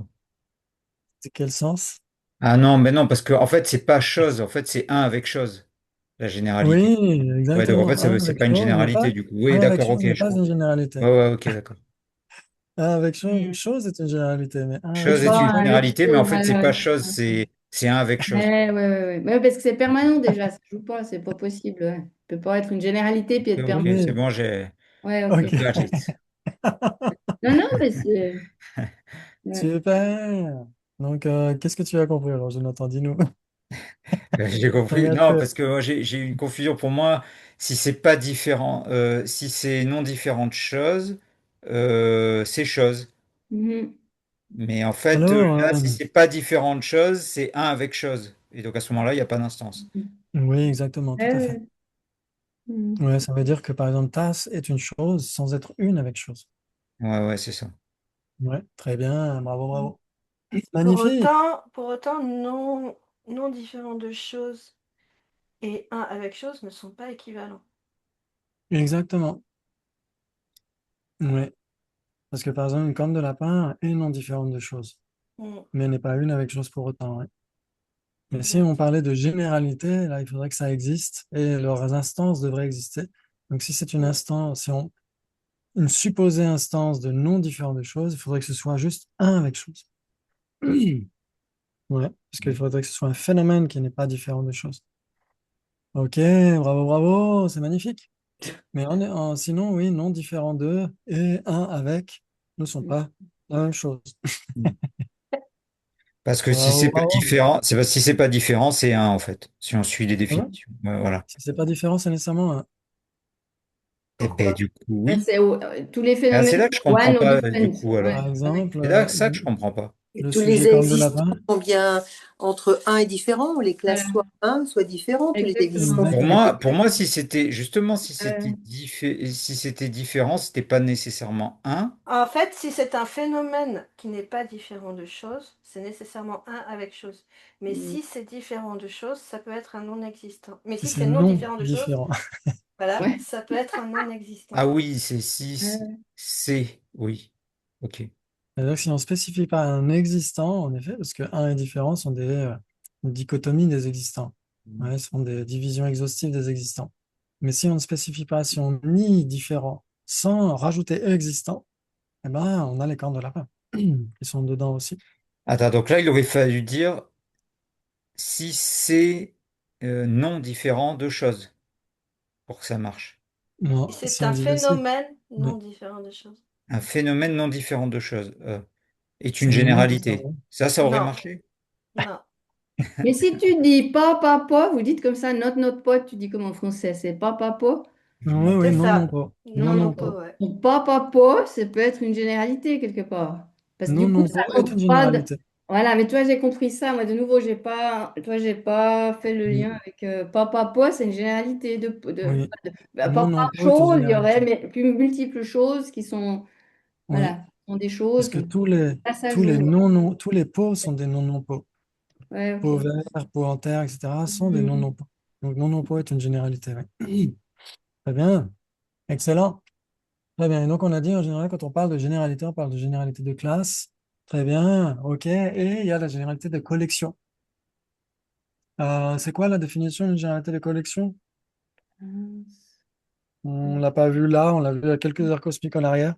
C'est quel sens? Ah non, mais non, parce que en fait, c'est pas chose, en fait, c'est un avec chose, la généralité. Oui, Ouais, donc en fait, exactement. C'est Un avec pas une chose n'est généralité pas, du coup. Oui, un avec d'accord, chose ok, n'est je pas crois. une généralité. Ouais, ouais, ok, d'accord. Un avec chose, Mhm. chose est une généralité, mais un avec Chose C'est est chose une n'est pas pas. avec généralité, mais en chose, fait, c'est pas ouais, chose, c'est un avec chose. ouais, parce que c'est permanent déjà, ça joue pas, c'est pas possible. Ouais. Ça peut pas être une généralité puis être Ok, permanent. c'est Oui, bon, Ouais, ok. ok. got it. Non, non, mais c'est. Ouais. Super. Donc, qu'est-ce que tu as compris alors, Jonathan? Dis-nous. J'ai compris. Regarde Non, que... parce que moi, j'ai une confusion pour moi. Si c'est pas différent, si c'est non différentes choses, c'est chose. Mhm. Mais en fait, Alors, là, si c'est pas différentes choses, c'est un avec chose. Et donc à ce moment-là, il n'y a pas d'instance. oui, exactement, tout Ouais, à fait. ouais. Mhm. Ouais, ça veut dire que, par exemple, tasse est une chose sans être une avec chose. Ouais, ouais, c'est ça. Ouais, très bien, bravo, bravo. Magnifique. Pour autant, non différent de choses et un avec chose ne sont pas équivalents. Exactement. Oui, parce que, par exemple, une corne de lapin est non différente de choses, Mm, mais n'est pas une avec chose pour autant. Ouais. Mais si on exact. parlait de généralité, là, il faudrait que ça existe et leurs instances devraient exister. Donc, si c'est une Mm, instance, une supposée instance de non différent de choses, il faudrait que ce soit juste un avec chose. Ouais, parce qu'il faudrait que ce soit un phénomène qui n'est pas différent de choses. Ok, bravo, bravo, c'est magnifique. Mais sinon, oui, non différent d'eux et un avec ne sont pas la même chose. Parce que si Bravo, c'est pas bravo. différent, c'est si c'est pas différent, c'est un en fait. Si on suit les Voilà. définitions. Ouais, voilà. Si c'est pas différent, c'est nécessairement un. Et ben Pourquoi? du coup, Ouais, oui. c'est tous les Ah, c'est phénomènes là que sont je comprends one or pas du different. coup alors. Ouais, Par ouais. exemple, C'est là que ça que je comprends pas. Et le tous sujet les corne de existants lapin. sont bien entre un et différent, ou les classes Voilà, soit un, soit différents, tous les exactement. existants sont Exactement. Pour moi, si c'était justement Ouais. si c'était différent, c'était pas nécessairement un. En fait, si c'est un phénomène qui n'est pas différent de choses, c'est nécessairement un avec chose. Mais Mm. si c'est différent de choses, ça peut être un non-existant. Mais Si si c'est c'est non non différent de choses, différent. voilà, Ouais. ça peut être un non-existant. Ah oui, c'est si Ouais. c'est oui. Ok. C'est-à-dire que si on ne spécifie pas un existant, en effet, parce que un et différent sont une dichotomie des existants. Ouais, ce sont des divisions exhaustives des existants. Mais si on ne spécifie pas, si on nie différent sans rajouter existant, eh ben, on a les cornes de lapin qui sont dedans aussi. Attends, donc là, il aurait fallu dire si c'est non différent de choses pour que ça marche. Si Non, c'est si on un disait si. phénomène Mais non différent de choses. Un phénomène non différent de choses est une C'est non différent. généralité. Ça aurait Non, marché? non, Mais si tu dis pas papa, vous dites comme ça, notre pote, tu dis comme en français, c'est pas papa. Oui, oui, c'est non, non ça. pas. Non, Non, non, non pas, pas. ouais. Donc pas papa, ça peut être une généralité quelque part. Parce que Non, du coup, non ça pas est une rentre pas. généralité. Voilà, mais toi, j'ai compris ça. Moi, de nouveau, j'ai pas fait le lien Mm. avec papa, c'est une généralité Oui. Non, papa non pas est une chose, il y aurait généralité. mais plus multiples choses qui sont, Oui. voilà, sont des Parce choses. que Donc, là, ça tous les joue. non-non, tous les pots sont des non-non-pots. Ouais, Pot ok. vert, pot en terre, etc. sont des Mhm. non-non-pots. Donc non-non-pot est une généralité. Oui. Très bien. Excellent. Très bien. Et donc, on a dit en général, quand on parle de généralité, on parle de généralité de classe. Très bien. OK. Et il y a la généralité de collection. C'est quoi la définition d'une généralité de collection? On l'a pas vu là, on l'a vu il y a quelques heures cosmiques en arrière.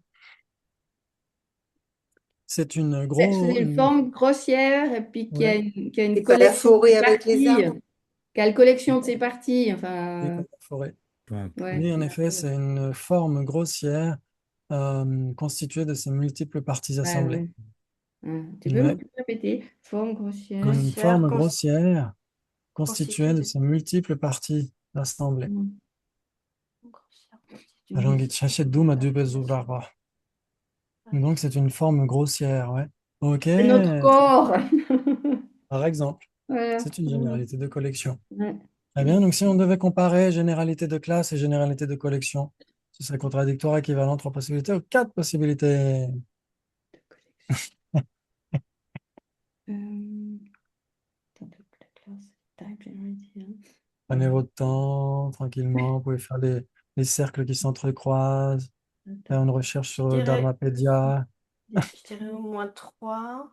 C'est C'est une forme grossière et puis ouais, qui a une C'est pas la collection de forêt ses avec les parties, arbres? qui a une collection de ses parties. qui est Enfin, comme la forêt. Peu importe. ouais. Oui, en effet, c'est une forme grossière constituée de ses multiples parties Ouais, assemblées. ouais. Ouais. Ouais. Tu peux répéter? Forme grossière. Une Grossière, forme grossière constituée constituée de de... ses multiples parties assemblées. Mm. Grossière constituée de... Alors, il cherchait d'où ma deux Donc, c'est une forme grossière, ouais. OK, C'est notre corps. par exemple, Voilà. c'est une Mm. généralité de collection. Ouais. Très bien, donc si on devait comparer généralité de classe et généralité de collection, ce serait contradictoire, équivalent, trois possibilités ou quatre possibilités. Attends, la classe, type, generality, hein. Prenez votre temps, tranquillement, vous pouvez faire les cercles qui s'entrecroisent, faire Attends. une recherche Je sur dirais, Dharmapedia, je dirais au moins 3.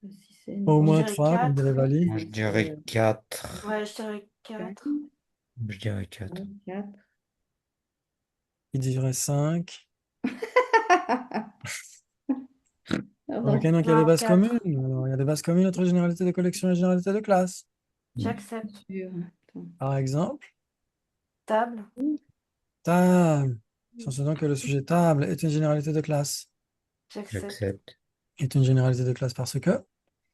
Si c'est au Je moins dirais trois, comme dirait 4. Vali. Moi, je dirais 4. Ouais, je dirais quatre. 4. Je dirais 4. Quatre. Il dirait cinq. Ok, Pardon. donc il y a des Non, bases communes. 4. Alors, il y a des bases communes entre généralité de collection et généralité de classe. J'accepte. Sûr. Attends. Par exemple, Table. table. Sachant donc que le sujet table est une généralité de classe. J'accepte. J'accepte. Est une généralité de classe parce que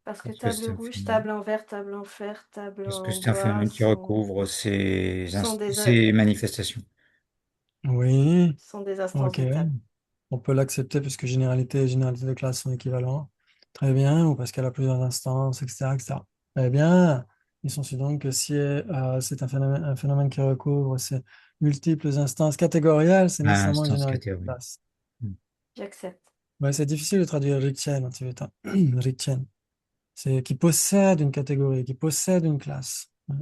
Parce que Parce que table c'est un rouge, phénomène. table en vert, table en fer, table Parce que en c'est un bois phénomène qui recouvre sont des, ses manifestations. oui, sont des instances ok. de table. On peut l'accepter puisque généralité et généralité de classe sont équivalents. Très bien, ou parce qu'elle a plusieurs instances, etc., etc. Très bien. Il s'ensuit donc que si c'est un phénomène qui recouvre ces multiples instances catégorielles, c'est Ah, nécessairement une instance généralité de catégorie. classe. J'accepte. Ouais, c'est difficile de traduire Ritchen, en tibétain. Ritchen. C'est qui possède une catégorie, qui possède une classe. Ouais.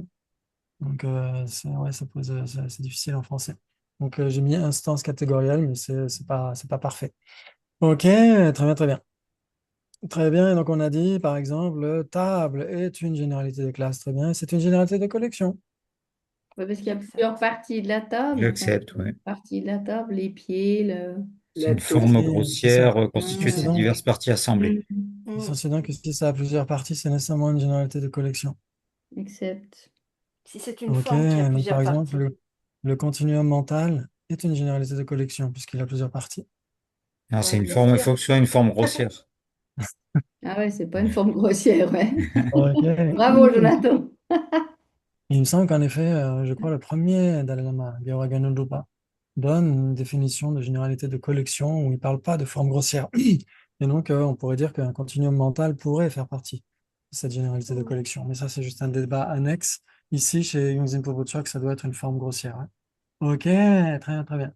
Donc, ouais, c'est difficile en français. Donc, j'ai mis instance catégorielle, mais c'est pas parfait. Ok, très bien, très bien. Très bien, et donc on a dit, par exemple, table est une généralité de classe. Très bien, c'est une généralité de collection. Ouais, parce qu'il y a J'accepte. plusieurs parties de la table. Enfin, J'accepte, ouais. partie de la table, les pieds, C'est La une tour. forme C'est ça. grossière constituée de C'est ses donc, diverses parties assemblées. Mm. c'est donc que si ça a plusieurs parties, c'est nécessairement une généralité de collection. Accept. Si c'est une Ok, forme qui a donc par plusieurs exemple, parties. le continuum mental est une généralité de collection puisqu'il a plusieurs parties. Ah, c'est Ouais, une bien forme, il sûr. faut que ce soit une forme grossière. Ah ouais, c'est pas une forme grossière, ouais. Ok. Bravo, Jonathan. Il me semble qu'en effet, je crois le premier Dalai Lama, Gyalwar Drupa, donne une définition de généralité de collection où il ne parle pas de forme grossière. Et donc, on pourrait dire qu'un continuum mental pourrait faire partie de cette généralité de Mm. collection. Mais ça, c'est juste un débat annexe. Ici, chez Yungzin Pobutrak, ça doit être une forme grossière. Hein. Ok, très bien, très bien.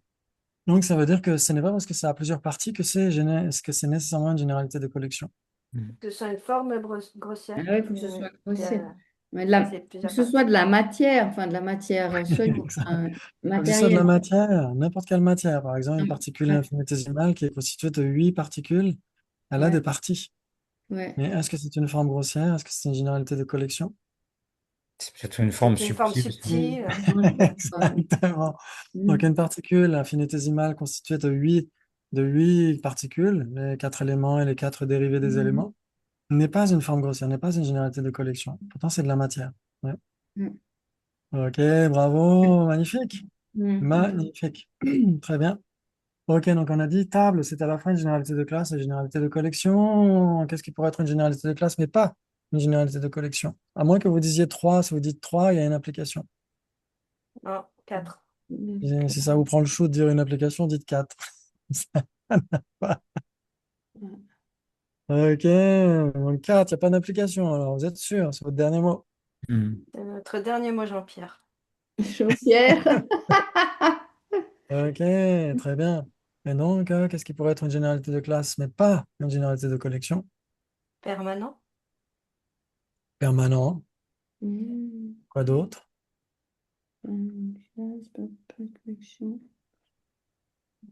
Donc, ça veut dire que ce n'est pas parce que ça a plusieurs parties que que c'est nécessairement une généralité de collection. Que ce soit une forme Ah grossière ouais, il faut que ce soit grossière. Mais c'est faut que plusieurs ce soit parties. de la matière, enfin de la matière solide, Exact. enfin, Que ce soit de la matérielle. matière, n'importe quelle matière. Par exemple, une particule Ouais, infinitésimale qui est constituée de 8 particules, elle a ouais, des parties. ouais. Mais est-ce que c'est une forme grossière? Est-ce que c'est une généralité de collection? C'est peut-être une forme C'est une forme subtile, ça. Mm. subtile. Non, je pense pas. Exactement. Donc, Mm. une particule infinitésimale constituée de huit particules, les quatre éléments et les quatre dérivés des Mm. éléments, n'est pas une forme grossière, n'est pas une généralité de collection. Pourtant, c'est de la matière. Ouais. Mm. Ok, bravo, magnifique. Mm. Magnifique. Très bien. Ok, donc on a dit table, c'est à la fois une généralité de classe et une généralité de collection. Qu'est-ce qui pourrait être une généralité de classe, mais pas une généralité de collection? À moins que vous disiez 3, si vous dites 3, il y a une application. Non, 4. Si ça vous prend le chou de dire une application, dites 4. Ça n'a pas. Ok, donc 4, il n'y a pas d'application, alors vous êtes sûr, c'est votre dernier mot. Hmm. C'est notre dernier mot, Jean-Pierre. Jean-Pierre. Ok, très bien. Et donc, qu'est-ce qui pourrait être une généralité de classe, mais pas une généralité de collection? Permanent. Permanent. Hmm. Quoi d'autre? Pas de connexion.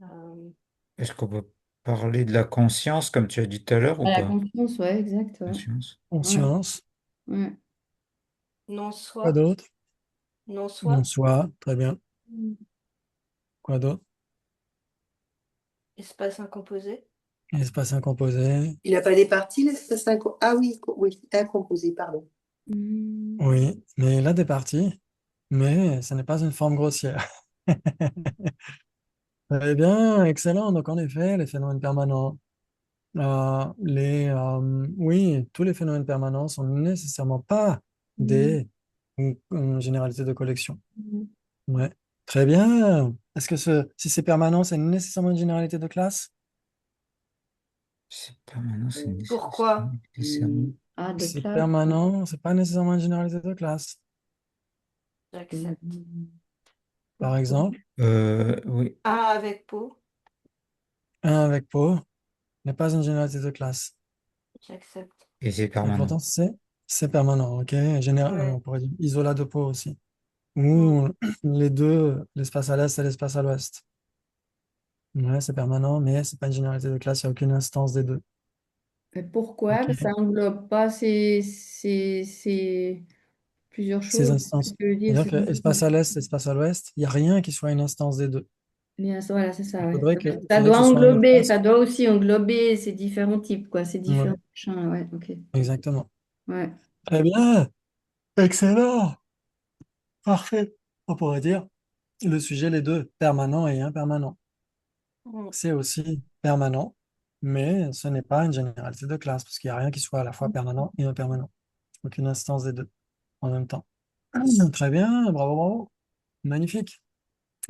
Euh, Est-ce qu'on peut parler de la conscience, comme tu as dit tout à l'heure, ou Ah, la pas? confiance, ouais, exact. Ouais. Conscience. Ouais. Conscience. Ouais. Quoi non-soi. d'autre? Non-soi. Non-soi. Très bien. Hmm. Quoi d'autre? Espace incomposé. Espace incomposé. Il n'a pas des parties, l'espace Ah oui, oui, incomposé, pardon. Hmm. Oui, mais il a des parties, mais ce n'est pas une forme grossière. Très bien, excellent. Donc, en effet, les phénomènes permanents, oui, tous les phénomènes permanents sont nécessairement pas Hmm. des généralités de collection. Hmm. Ouais. Très bien. Est-ce que si c'est permanent, c'est nécessairement une généralité de classe? C'est permanent, c'est Pourquoi? nécessairement. Ah, de C'est classe. permanent, c'est pas nécessairement une généralité de classe. J'accepte. Par Pourquoi? exemple, Oui. Un avec peau. un avec peau n'est pas une généralité de classe. J'accepte. Et c'est Et permanent. pourtant, c'est permanent, ok? On Ouais. pourrait dire isolat de peau aussi. Mm. Ou les deux, l'espace à l'est et l'espace à l'ouest. Ouais, c'est permanent, mais c'est pas une généralité de classe, il n'y a aucune instance des deux. Mais pourquoi? Ok? Parce que ça englobe pas ces plusieurs Ces choses. Ce que instances. je veux dire, C'est-à-dire c'est que espace à l'est, espace à l'ouest, il n'y a rien qui soit une instance des deux. voilà, c'est ça, Il ouais. faudrait il Ça faudrait que doit ce soit une englober, instance. ça doit aussi englober ces différents types, quoi, ces différents Ouais, machins, ouais, ok. exactement. Ouais. Très bien, excellent, parfait. On pourrait dire le sujet, les deux, permanent et impermanent. Mm. C'est aussi permanent, mais ce n'est pas une généralité de classe, parce qu'il n'y a rien qui soit à la fois permanent et impermanent. Aucune instance des deux en même temps. Très bien, bravo, bravo. Magnifique.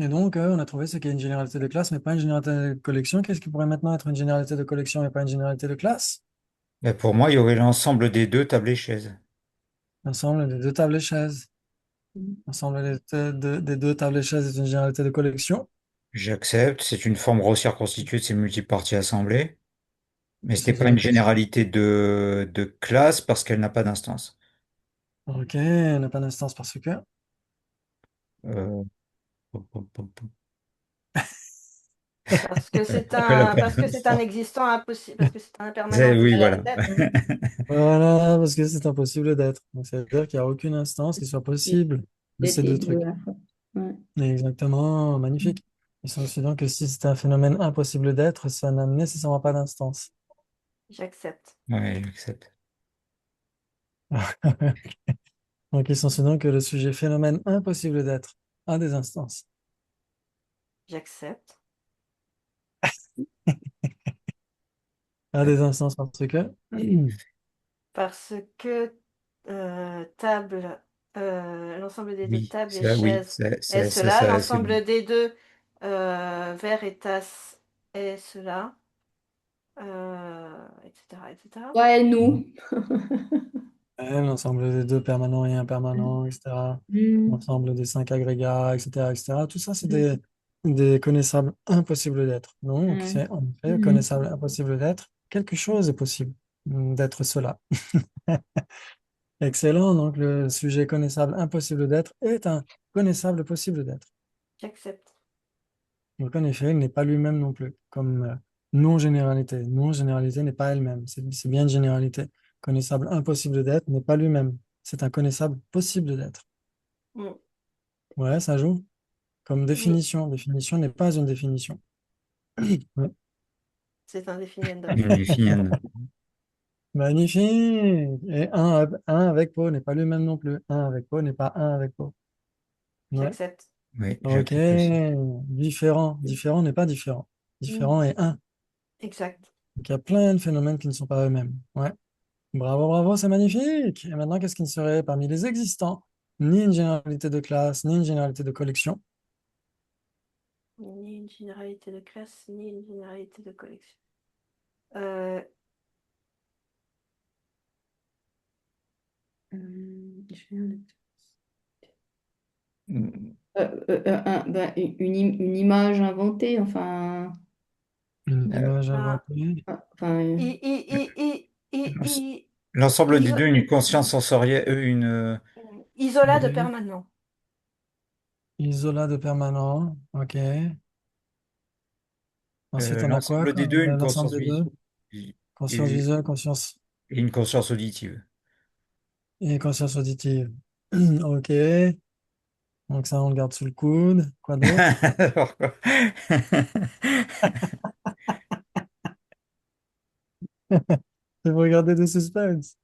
Et donc, on a trouvé ce qui est une généralité de classe, mais pas une généralité de collection. Qu'est-ce qui pourrait maintenant être une généralité de collection, mais pas une généralité de classe? Mais pour moi, il y aurait l'ensemble des deux tables et chaises. L'ensemble des deux tables et chaises. L'ensemble des deux tables et chaises est une généralité de collection. J'accepte, c'est une forme grossière constituée de ces multiples parties assemblées, mais ce n'est pas une Exact. généralité de classe parce qu'elle n'a pas d'instance. Ok, on n'a pas d'instance parce que. Euh, pop, pop, pop, pop. Appelle après. Parce que c'est un existant impossible, parce que c'est un impermanent Oui, impossible voilà. d'être. Voilà, parce que c'est impossible d'être. Donc, ça veut dire qu'il n'y a aucune instance qui soit possible de D'être ces les deux deux à trucs. la fois. Ouais. Exactement, magnifique. Ils sont aussi donc que si c'est un phénomène impossible d'être, ça n'a nécessairement pas d'instance. J'accepte. Ouais, j'accepte. Donc, ils sont soutenant que le sujet phénomène impossible d'être a des instances. J'accepte. A des instances parce que. Parce que table, l'ensemble des deux Oui, tables et ça, oui, chaises est cela, ça, c'est bon. l'ensemble des deux verres et tasses est cela, etc., etc. Toi et Mhm. nous. L'ensemble des deux permanents et impermanents, etc. Mm. L'ensemble des cinq agrégats, etc., etc. Tout ça, c'est Mm. des connaissables impossibles d'être. Donc, Ouais. c'est en effet Mm. connaissable impossible d'être. Quelque chose est possible d'être cela. Excellent. Donc, le sujet connaissable impossible d'être est un connaissable possible d'être. J'accepte. Donc, en effet, il n'est pas lui-même non plus, comme non-généralité. Non-généralité n'est pas elle-même. C'est bien une généralité. Connaissable impossible d'être n'est pas lui-même. C'est un connaissable possible d'être. Mm. Ouais, ça joue. Comme Oui, définition. Définition n'est pas une définition. Ouais. c'est un définiendum. Une Luffy. Magnifique. Et un avec peau n'est pas lui-même non plus. Un avec peau n'est pas un avec peau. Ouais. J'accepte. Oui, Ok. j'accepte aussi. Différent. Différent n'est pas différent. différent et un. Exact. Donc, il y a plein de phénomènes qui ne sont pas eux-mêmes. Ouais. Bravo, bravo, c'est magnifique. Et maintenant, qu'est-ce qui ne serait parmi les existants, ni une généralité de classe, ni une généralité de collection? Ni une généralité de classe, ni une généralité de collection. Euh, Mm. Une image inventée, enfin, Une image ah, inventée. enfin, L'ensemble des iso- deux, une conscience sensorielle, Isola de Ok. permanent. Isola de permanent. Ok. Ensuite, on a quoi l'ensemble des comme deux, une l'ensemble conscience des deux? Conscience et, visuelle, conscience et une conscience auditive. et conscience auditive. Ok. Donc ça, on le garde sous le coude. Quoi d'autre? Alors, quoi. Vous regardez de suspense.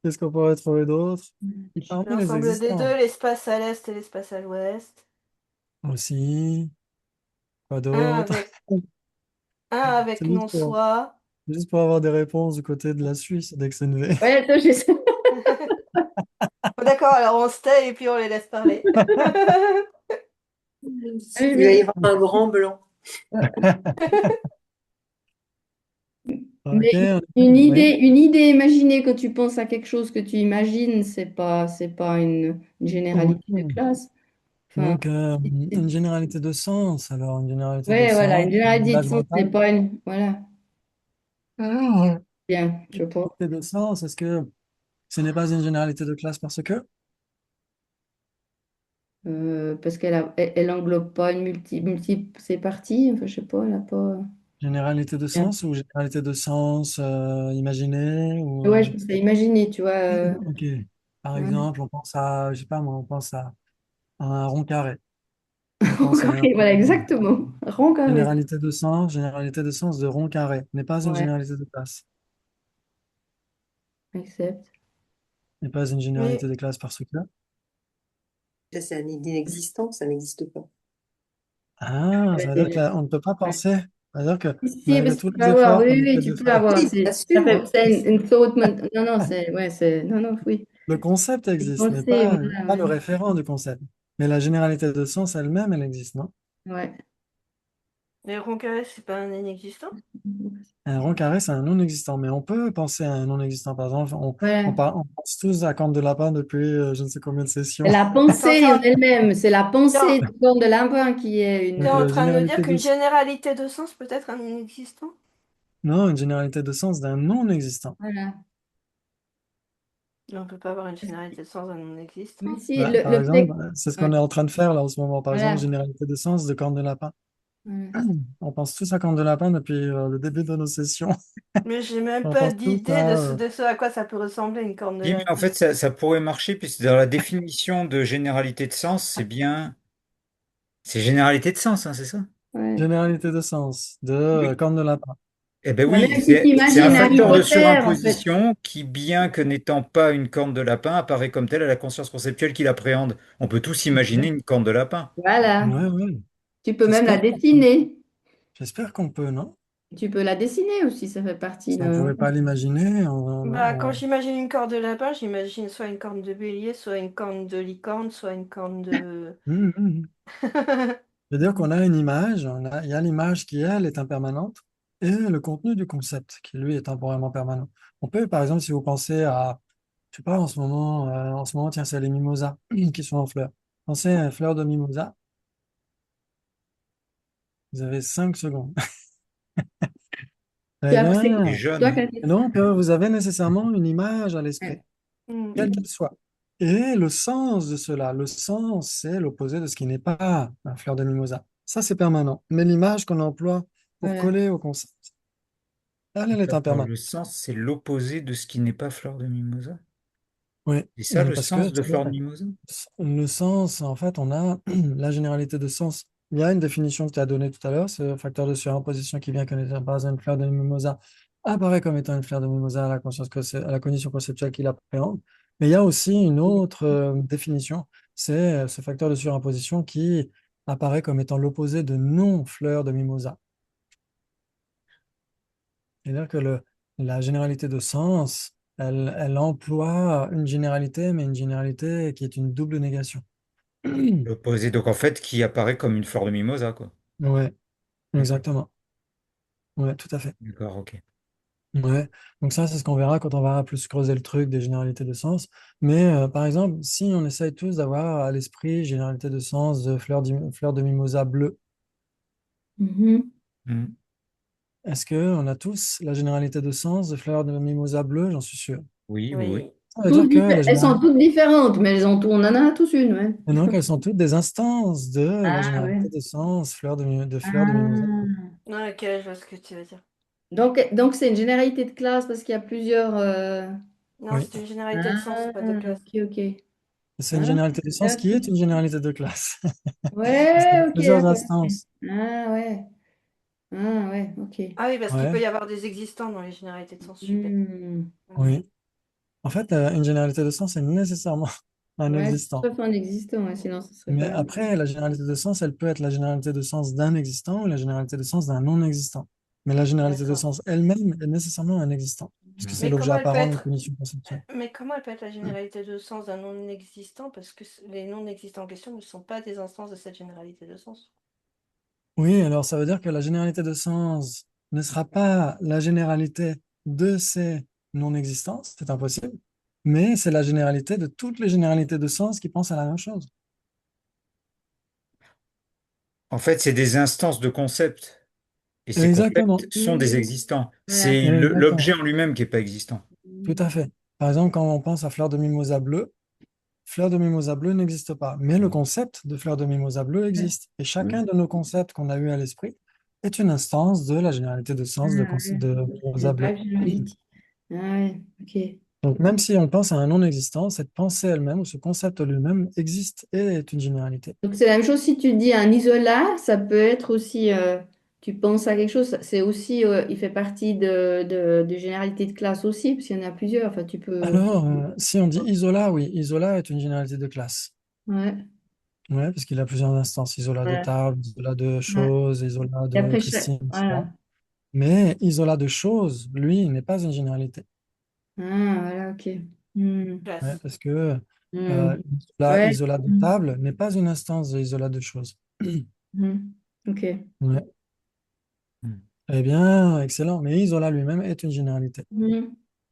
Qu'est-ce qu'on pourrait trouver d'autre? Et parmi les L'ensemble des deux, existants l'espace à l'est et l'espace à l'ouest. aussi. Quoi Un d'autre? avec, un C'est avec non-soi. juste pour avoir des réponses du côté de la Suisse d'Exenve. ouais, attends, D'accord, alors on se tait et puis on les laisse parler. Il va y avoir un grand blanc. Ok, oui. une idée imaginée quand tu penses à quelque chose que tu imagines, c'est pas une généralité de Oui. classe. Enfin, Donc, une généralité de sens. Alors, une généralité de ouais, voilà, sens, une un généralité de langage sens, c'est mental. pas une, voilà, Ah, bien, je sais pas. généralité de sens, est-ce que ce n'est pas une généralité de classe parce que Parce elle englobe pas une multiple, c'est parti, enfin, je sais pas, elle a pas. généralité de Bien. sens ou généralité de sens imaginé ou Ouais, je me suis imaginé, tu vois. ok. Par Voilà. exemple, on pense à, je sais pas moi, on pense à un rond carré. On pense à un Voilà, exactement. Rond carré. généralité de sens de rond carré. N'est pas une Ouais, généralité de classe. accepte. N'est pas une Mais généralité de classe parce que Ça, c'est un inexistant, ça n'existe pas. ah, ça veut dire Ouais. qu'on ne peut pas penser. Ça veut dire que Si, malgré parce que tous tu peux les avoir, efforts oui, qu'on oui, essaie tu de peux faire, avoir. Oui, bien Ça sûr, fait hein. c'est une faute. Non, non, non, non, oui. le concept On existe, le mais sait, pas, voilà, pas le ouais. référent du concept. Mais la généralité de sens elle-même, elle existe, non? Ouais. les ronds carrés, c'est pas un inexistant? Un rond carré, c'est un non-existant, mais on peut penser à un non-existant. Par exemple, Voilà. on pense tous à Comte de Lapin depuis je ne sais combien de sessions. La Attends, pensée en elle-même, c'est la t'es, pensée du corps de l'impin qui est t'es Donc, une. en la train de me dire généralité de... qu'une généralité de sens peut être un inexistant? Non, une généralité de sens d'un non-existant. Voilà. On ne peut pas avoir une généralité de sens d'un non-existant. Mais si, Bah, par le exemple, fait. c'est ce qu'on Ouais, est en train de faire là en ce moment. Par exemple, voilà. généralité de sens de Comte de Lapin. Voilà. On pense tous à Comte de Lapin depuis le début de nos sessions. Mais j'ai même On pas pense tous d'idée à... de ce à quoi ça peut ressembler une corne de Oui, mais en lapin. fait, ça pourrait marcher, puisque dans la définition de généralité de sens, c'est bien. C'est généralité de sens, hein, c'est ça? Ouais. Généralité de sens de Oui. Comte de Lapin. Eh ben Bah, oui, même si tu c'est un imagines Harry facteur de Potter, en fait. surimposition qui, bien que n'étant pas une corne de lapin, apparaît comme tel à la conscience conceptuelle qui l'appréhende. On peut tous imaginer Ok. une corne de lapin. Voilà. Ouais, ouais. Tu peux même la J'espère qu'on peut. dessiner. J'espère qu'on peut, non? Tu peux la dessiner aussi, ça fait partie Si on ne de. pouvait pas l'imaginer, Bah, quand j'imagine une corne de lapin, j'imagine soit une corne de bélier, soit une corne de licorne, soit une corne de... Hum, hum, hum. C'est-à-dire qu'on a une image, il y a l'image qui, elle, est impermanente, et le contenu du concept, qui, lui, est temporairement permanent. On peut, par exemple, si vous pensez à, je sais pas, en ce moment, tiens, c'est les mimosas qui sont en fleurs. Pensez à une fleur de mimosa, vous avez 5 secondes. Tu Eh as- C'est C'est bien, jeune, toi hein. qui et donc, vous avez nécessairement une image à l'esprit, Ouais. Hmm. quelle qu'elle soit. Et le sens de cela, le sens, c'est l'opposé de ce qui n'est pas un fleur de mimosa. Ça, c'est permanent. Mais l'image qu'on emploie pour Voilà. coller au concept, elle est Alors, impermanente. le sens, c'est l'opposé de ce qui n'est pas fleur de mimosa. Oui, C'est ça le parce que sens de fleur de mimosa? le sens, en fait, on a la généralité de sens. Il y a une définition que tu as donnée tout à l'heure, c'est le facteur de surimposition qui vient connaître par une fleur de mimosa apparaît comme étant une fleur de mimosa à la à la cognition conceptuelle qui l'appréhende. Mais il y a aussi une autre définition, c'est ce facteur de surimposition qui apparaît comme étant l'opposé de non-fleur de mimosa. C'est-à-dire que la généralité de sens, elle emploie une généralité, mais une généralité qui est une double négation. L'opposé, donc en fait, qui apparaît comme une fleur de mimosa, quoi. Ouais, D'accord. exactement. Ouais, tout à fait. D'accord, ok. Ouais. Donc ça, c'est ce qu'on verra quand on va plus creuser le truc des généralités de sens. Mais par exemple, si on essaye tous d'avoir à l'esprit généralité de sens de fleur de mimosa bleue, Mhm. Hmm. est-ce qu'on a tous la généralité de sens de fleur de mimosa bleue? J'en suis sûr. Oui, oui, oui. Oui. Ça veut dire que Elles sont toutes différentes, mais on en a tous une, ouais. et donc elles sont toutes des instances de la Ah, ouais. généralité de sens fleur de mimosa. Ah. Ok, je vois ce que tu veux dire. Donc c'est une généralité de classe parce qu'il y a plusieurs. Non, Oui, c'est une généralité de sens, Ah, pas de classe. ok, ok. c'est une Ah, généralité de sens qui est intéressant. une généralité de classe. Parce qu'il y Ouais, a ok, plusieurs d'accord. instances. Ah, ouais. Ah, ouais, ok. Ah oui, parce qu'il peut Ouais, y avoir des existants dans les généralités de sens, super. Hmm. Mhm. oui. En fait, une généralité de sens est nécessairement un Ouais, existant. sauf en existant, ouais, sinon ce serait Mais pas. après, la généralité de sens, elle peut être la généralité de sens d'un existant ou la généralité de sens d'un non-existant. Mais la généralité de D'accord. sens elle-même est nécessairement un existant, puisque c'est Hmm. Mais l'objet comment elle peut apparent d'une être, cognition conceptuelle. mais comment elle peut être la généralité de sens d'un non-existant, parce que les non-existants en question ne sont pas des instances de cette généralité de sens. Oui, alors ça veut dire que la généralité de sens ne sera pas la généralité de ces non-existences, c'est impossible, mais c'est la généralité de toutes les généralités de sens qui pensent à la même chose. En fait, c'est des instances de concepts. Et ces concepts Exactement, sont des Hmm. existants. Voilà. C'est l'objet exactement, en lui-même qui n'est pas existant. tout à fait. Par exemple, quand on pense à fleur de mimosa bleue n'existe pas, mais le concept de fleur de mimosa bleue Ouais. existe. Et chacun Hmm. de nos concepts qu'on a eu à l'esprit est une instance de la généralité de Ah, sens ouais. de mimosa C'est bleue. pas généralité. Ah, ouais, ok. Donc, même si on pense à un non-existant, cette pensée elle-même ou ce concept lui-même existe et est une généralité. Donc c'est la même chose si tu dis un isolat, ça peut être aussi, tu penses à quelque chose, c'est aussi, il fait partie de généralité de classe aussi, parce qu'il y en a plusieurs. Enfin, tu peux. Alors, si on dit isola, oui, isola est une généralité de classe. Ouais. Ouais, parce qu'il a plusieurs instances, isola de Ouais. table, isola de Ouais. choses, isola Et de après, Christine, etc. voilà. Mais isola de choses, lui, n'est pas une généralité. Ah, voilà, ok. Hmm. Ouais, Classe. parce que Hmm. Ouais. isola de Hmm. table n'est pas une instance de isola de choses. Hmm. Ok. Ouais. Hmm. Eh bien, excellent. Mais isola lui-même est une généralité. Hmm.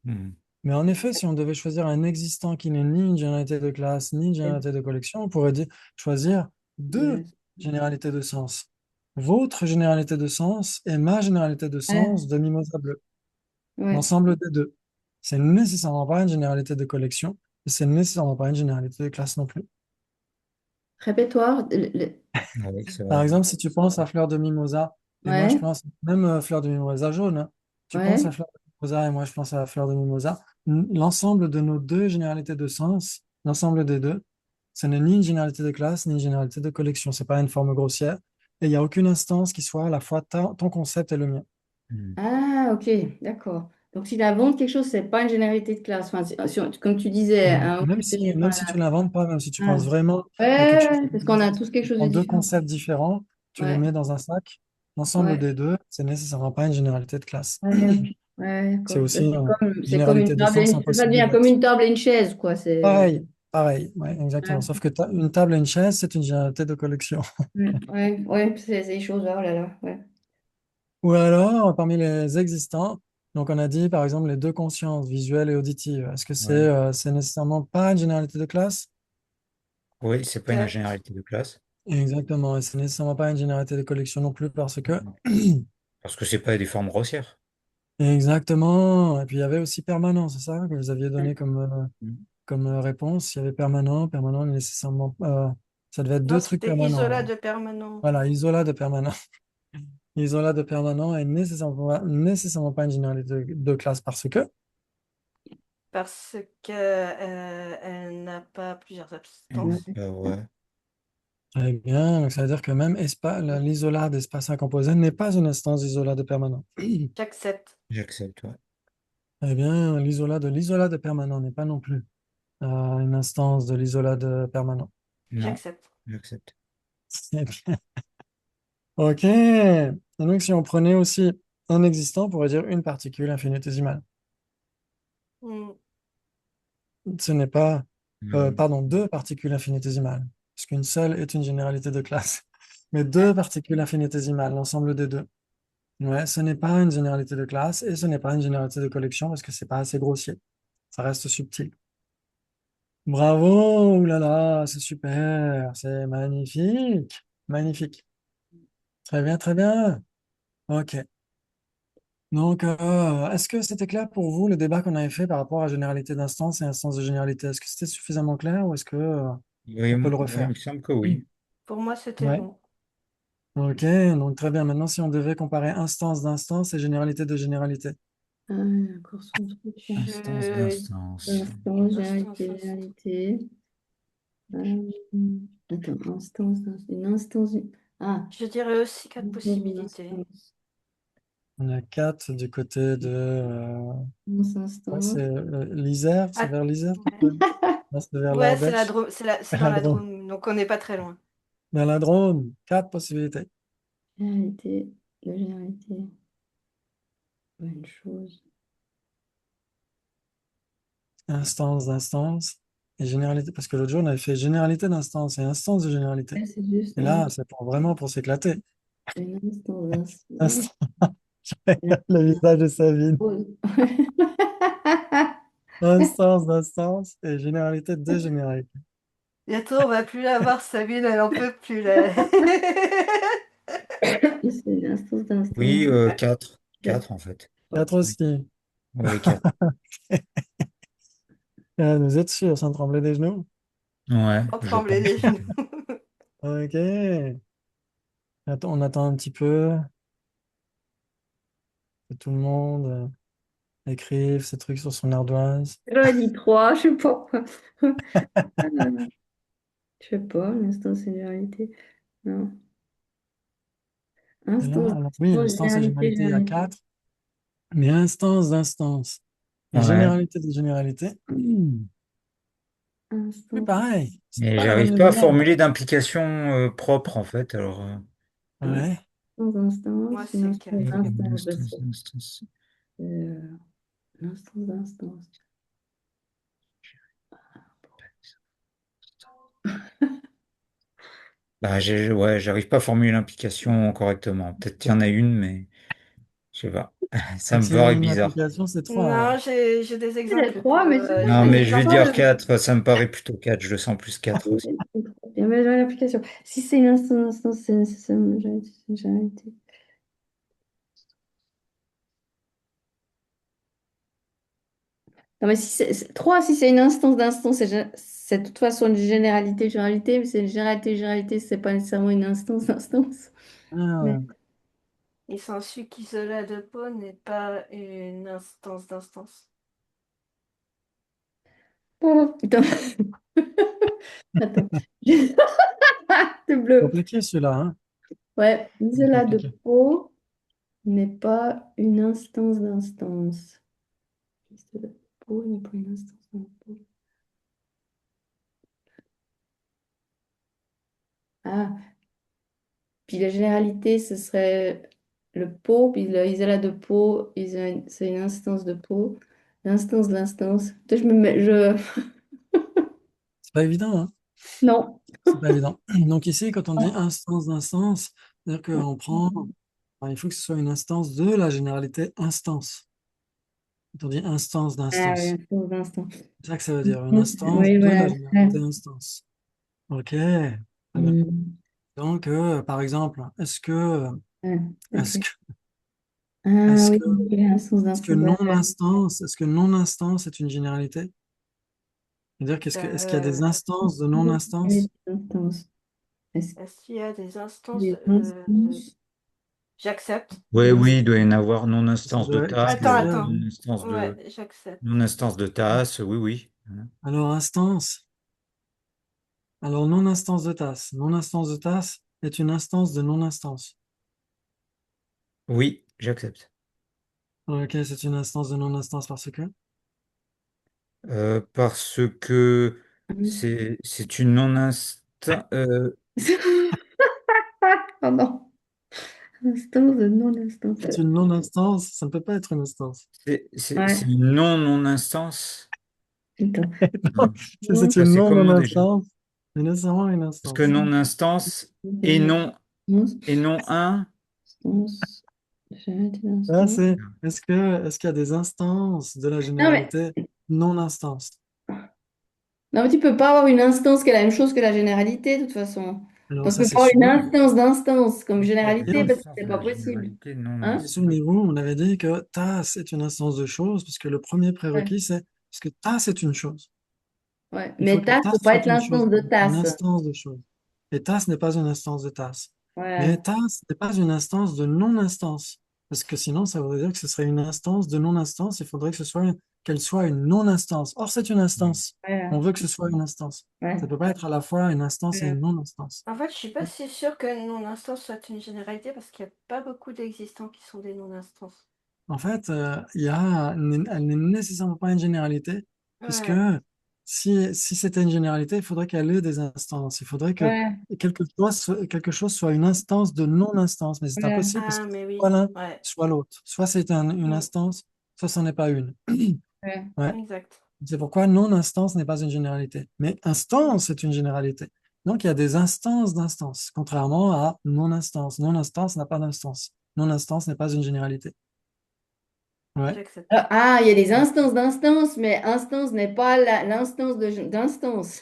Hmm. Mais en effet, si on devait choisir un existant qui n'est ni une généralité de classe, ni une Ok. généralité de collection, on pourrait choisir deux généralités de sens. Votre généralité de sens et ma généralité de Ouais. sens de mimosa bleu. Ouais. L'ensemble des deux. C'est nécessairement pas une généralité de collection et c'est nécessairement pas une généralité de classe non plus. Répertoire. Oui, c'est Par vrai. exemple, si tu penses à fleur de mimosa et moi je Ouais. pense même fleur de mimosa jaune, hein, tu penses à Ouais. fleur de mimosa et moi je pense à fleur de mimosa, l'ensemble de nos deux généralités de sens, l'ensemble des deux, ce n'est ni une généralité de classe ni une généralité de collection. C'est pas une forme grossière et il n'y a aucune instance qui soit à la fois ton concept et le mien. Hmm. Ah, ok, d'accord. Donc, s'il invente quelque chose, c'est pas une généralité de classe. Enfin, comme tu disais, un Même si tu l'inventes pas, même si tu penses ah. vraiment à quelque chose Ouais, qui parce qu'on a existe, tous quelque tu chose de prends deux différent. concepts différents, tu les Ouais, mets dans un sac, l'ensemble ouais, des deux, c'est nécessairement pas une généralité de classe. ouais, ok. Ouais, C'est d'accord. aussi une C'est comme une généralité de table et sens ça impossible devient comme d'identité. une table et une chaise, quoi. Pareil, pareil, ouais, exactement. Sauf Ouais, que une table et une chaise, c'est une généralité de collection. ouais, ouais, c'est ces choses-là, oh là là, ouais. Ou alors, parmi les existants, donc on a dit par exemple les deux consciences, visuelle et auditive. Est-ce que Ouais. c'est nécessairement pas une généralité de classe? Oui, c'est pas une Exact. généralité de classe. Exactement, et c'est nécessairement pas une généralité de collection non plus parce que Mhm. Parce que c'est pas des formes grossières. exactement. Et puis il y avait aussi permanent, c'est ça que vous aviez Ouais. donné Hmm. comme réponse. Il y avait permanent, permanent nécessairement. Ça devait être Non, deux trucs c'était isolat permanents. de permanent. Voilà, isolat de permanent. Isolat de permanent est nécessairement pas une généralité de classe parce que, Parce que elle n'a pas plusieurs Ouais. abstances. Ouais, eh bien, donc ça veut dire que même l'isolat d'espace incomposé n'est pas une instance d'isolat de permanent. J'accepte. j'accepte, ouais. Eh bien, l'isolat de permanent n'est pas non plus une instance de l'isolat de permanent. Non, J'accepte. j'accepte. C'est bien. Ok. Et donc, si on prenait aussi un existant, on pourrait dire une particule infinitésimale. Hmm. Ce n'est pas, Hmm. pardon, deux particules infinitésimales, parce qu'une seule est une généralité de classe. Mais Ah, deux particules infinitésimales, l'ensemble des deux. Ouais, ce n'est pas une généralité de classe et ce n'est pas une généralité de collection parce que c'est pas assez grossier. Ça reste subtil. Bravo, oulala, c'est super, c'est magnifique, magnifique. Très bien, très bien. Ok. Donc, est-ce que c'était clair pour vous le débat qu'on avait fait par rapport à généralité d'instance et instance de généralité? Est-ce que c'était suffisamment clair ou est-ce que Oui, on peut le ouais, il refaire? me semble que oui. pour moi, c'était Ouais. bon. Ok, donc très bien. Maintenant, si on devait comparer instance d'instance et généralité de généralité. Ah, encore son truc là. Instance Je... d'instance. Instance, Instance, généralité, instance. généralité. Attends, une instance. Ah, Je dirais aussi quatre une possibilités. instance. On a quatre du côté de... ouais, c'est Instance. l'Isère, c'est Ah, vers l'Isère? ouais, Ouais, non, c'est vers ouais, c'est la l'Ardèche. Drôme, c'est dans La la Drôme. Drôme, donc on n'est pas très loin. Dans la Drôme, quatre possibilités. Généralité, de généralité. Bonne chose. Instance d'instance et généralité. Parce que l'autre jour, on avait fait généralité d'instance et instance de généralité. Ouais, c'est juste Et là, c'est pour, vraiment pour s'éclater. une instance d'instance. Instance, le visage de Sabine. Instance d'instance et généralité de généralité. Bientôt, on va plus la voir, Sabine, elle en peut plus, là. C'est une instance d'instance. Oui, 4. 4 en fait. Quatre Oui, aussi. oui, 4. Vous êtes sûr, sans trembler des genoux? Ouais, Sans je trembler pense. les genoux. Ok. On attend un petit peu que tout le monde écrive ses trucs sur son ardoise. J'aurais dit 3, je sais pas. Je sais pas, l'instance et généralité. Non. Et là, Instance, alors oui, d'instance, instance et généralité, généralité, il y a généralité. quatre. Mais instance d'instance et Ouais. généralité de généralité, c'est Instance, pareil. C'est Mais pas la même j'arrive pas à lumière. formuler d'implication propre en fait. Alors, Ouais. Moi, une c'est instance, 4. d'instance, instance, instance. euh, une instance, d'instance. Bah, ouais, j'arrive pas à formuler l'implication correctement. Peut-être qu'il y en a une, mais je sais pas. Ça Donc me s'il y a paraît une bizarre. application, c'est trois Non, alors. j'ai des Il y a exemples 3, mais j'ai Non, des mais je vais exemples dire de... 4. Ça me paraît plutôt 4. Je le sens plus 4 aussi. bien, mais j'aurais l'application. Si c'est une instance, c'est une généralité. Non, mais si c'est 3, si c'est une instance d'instance, c'est de toute façon une généralité, généralité, mais c'est une généralité, généralité, c'est pas nécessairement une instance, instance. Mais... Ah, Il s'ensuit qu'isola de peau n'est pas une instance d'instance. Oh, putain. Attends. C'est bleu. compliqué celui-là, hein? Ouais, C'est l'isola de compliqué. peau n'est pas une instance d'instance. L'isola de peau n'est pas une instance d'instance. Ah, puis la généralité, ce serait le pot, puis l'isola de peau, c'est une instance de peau. L'instance de l'instance. Toi, je me mets. Je... C'est pas évident, hein? Non. C'est pas évident. Donc ici, quand on dit instance d'instance, c'est-à-dire qu'on prend, enfin, il faut que ce soit une instance de la généralité instance. Quand on dit instance Ah oui, d'instance, instance d'instance. c'est ça que ça veut dire, une instance Oui, de voilà. la Ouais. généralité instance. Ok, très bien. Hmm. Donc, par exemple, Ouais, est-ce ok. que, Ah est-ce oui, que, ok, instance est-ce que d'instance. Ouais, ouais. non-instance, est-ce que non-instance est une généralité? C'est-à-dire est-ce qu'il y a des Euh, instances de non-instance? Instance. Est-ce Est-ce qu'il y a des qu'il instances y a des instances? J'accepte. Oui, oui, il doit y en avoir non-instance de Qu'est-ce que Attends, table, c'est? attends. Ouais, de j'accepte. non-instance de tasse. Oui, oui. Alors, instance. Alors, non-instance de tasse. Non-instance de tasse est une instance de non-instance. Oui, j'accepte. Ok, c'est une instance de non-instance parce que. Parce que c'est une non-instance. Pardon. Instance de non-instance. C'est une non-instance, ça ne peut pas être une instance. C'est Ouais. une non-non-instance. Attends. Non, Hmm. si c'est Ah, une c'est comment déjà? non-non-instance, c'est nécessairement une Parce que instance. non-instance et non un. Instance. Généralité Là, d'instance. est-ce qu'il y a des instances de la Non, mais, généralité non-instance? non, mais tu peux pas avoir une instance qui est la même chose que la généralité, de toute façon. Alors Donc, ça, tu peux c'est pas avoir une sûr. instance d'instance comme Quelle est généralité parce que l'instance c'est de pas la possible. généralité Hein? non-instance? Souvenez-vous, on avait dit que TAS est une instance de chose, puisque le premier Ouais. prérequis, c'est parce que TAS est une chose. Ouais. Il faut Mais que tasse TAS peut pas soit être une chose, l'instance de une tasse. instance de chose. Et TAS n'est pas une instance de TAS. Mais Voilà. TAS n'est pas une instance de non-instance. Parce que sinon, ça voudrait dire que ce serait une instance de non-instance. Il faudrait que qu'elle soit une non-instance. Or, c'est une Hmm. instance. On Voilà. veut que ce soit une instance. Ça Ouais. ne peut pas être à la fois une instance et Voilà. une non-instance. En fait, je suis pas si sûre que non-instance soit une généralité parce qu'il n'y a pas beaucoup d'existants qui sont des non-instances. En fait, elle n'est nécessairement pas une généralité, puisque Ouais. si c'était une généralité, il faudrait qu'elle ait des instances. Il faudrait que Voilà. quelque chose soit une instance de non-instance, mais c'est Voilà. impossible parce Ah, que mais soit oui. l'un, Ouais. soit l'autre. Soit c'est une Mm. instance, soit ce n'est pas une. Voilà. Ouais. Exact. C'est pourquoi non-instance n'est pas une généralité. Mais instance est une généralité. Donc, il y a des instances d'instances, contrairement à non-instance. Non-instance n'a pas d'instance. Non-instance n'est pas une généralité. Ouais. J'accepte. Ah, il y a des instances d'instance, mais instance n'est pas l'instance d'instance.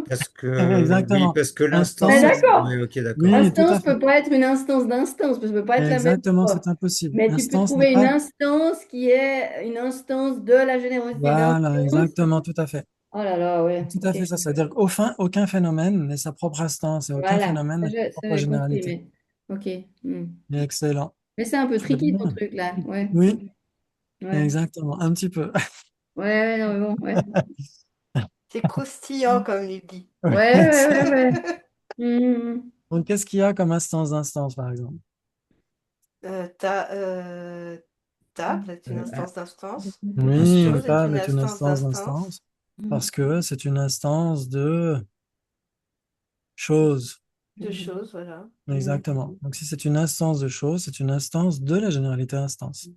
Parce que, oui, Exactement. parce que Mais l'instance. Instance, Oui, d'accord. ok, d'accord. oui, tout à Instance fait. peut pas être une instance d'instance, parce que ça peut pas être la même Exactement, chose. c'est impossible. Mais tu peux Instance n'est trouver une pas. instance qui est une instance de la générosité Voilà, d'instance. exactement, tout à fait. Oh là là, ouais, C'est tout à ok. fait ça. C'est-à-dire qu'aucun phénomène n'est sa propre instance et aucun Voilà, phénomène ça, n'est sa ça, propre j'ai compris, généralité. mais ok. Hmm. Excellent. Mais c'est un peu Très tricky ton bien. truc là, ouais. Oui, Ouais, exactement. Un petit peu. ouais, ouais, non, mais bon, ouais. C'est croustillant, comme il dit. Ouais, Ouais, ouais, ouais, excellent. ouais. Hmm. Donc, qu'est-ce qu'il y a comme instance d'instance, par exemple? T'as table est une Un, instance d'instance. un Oui, une Chose est table une est une instance instance d'instance. d'instance parce que c'est une instance de chose. Deux choses, voilà. Exactement. Donc, si c'est une instance de chose, c'est une instance de la généralité instance.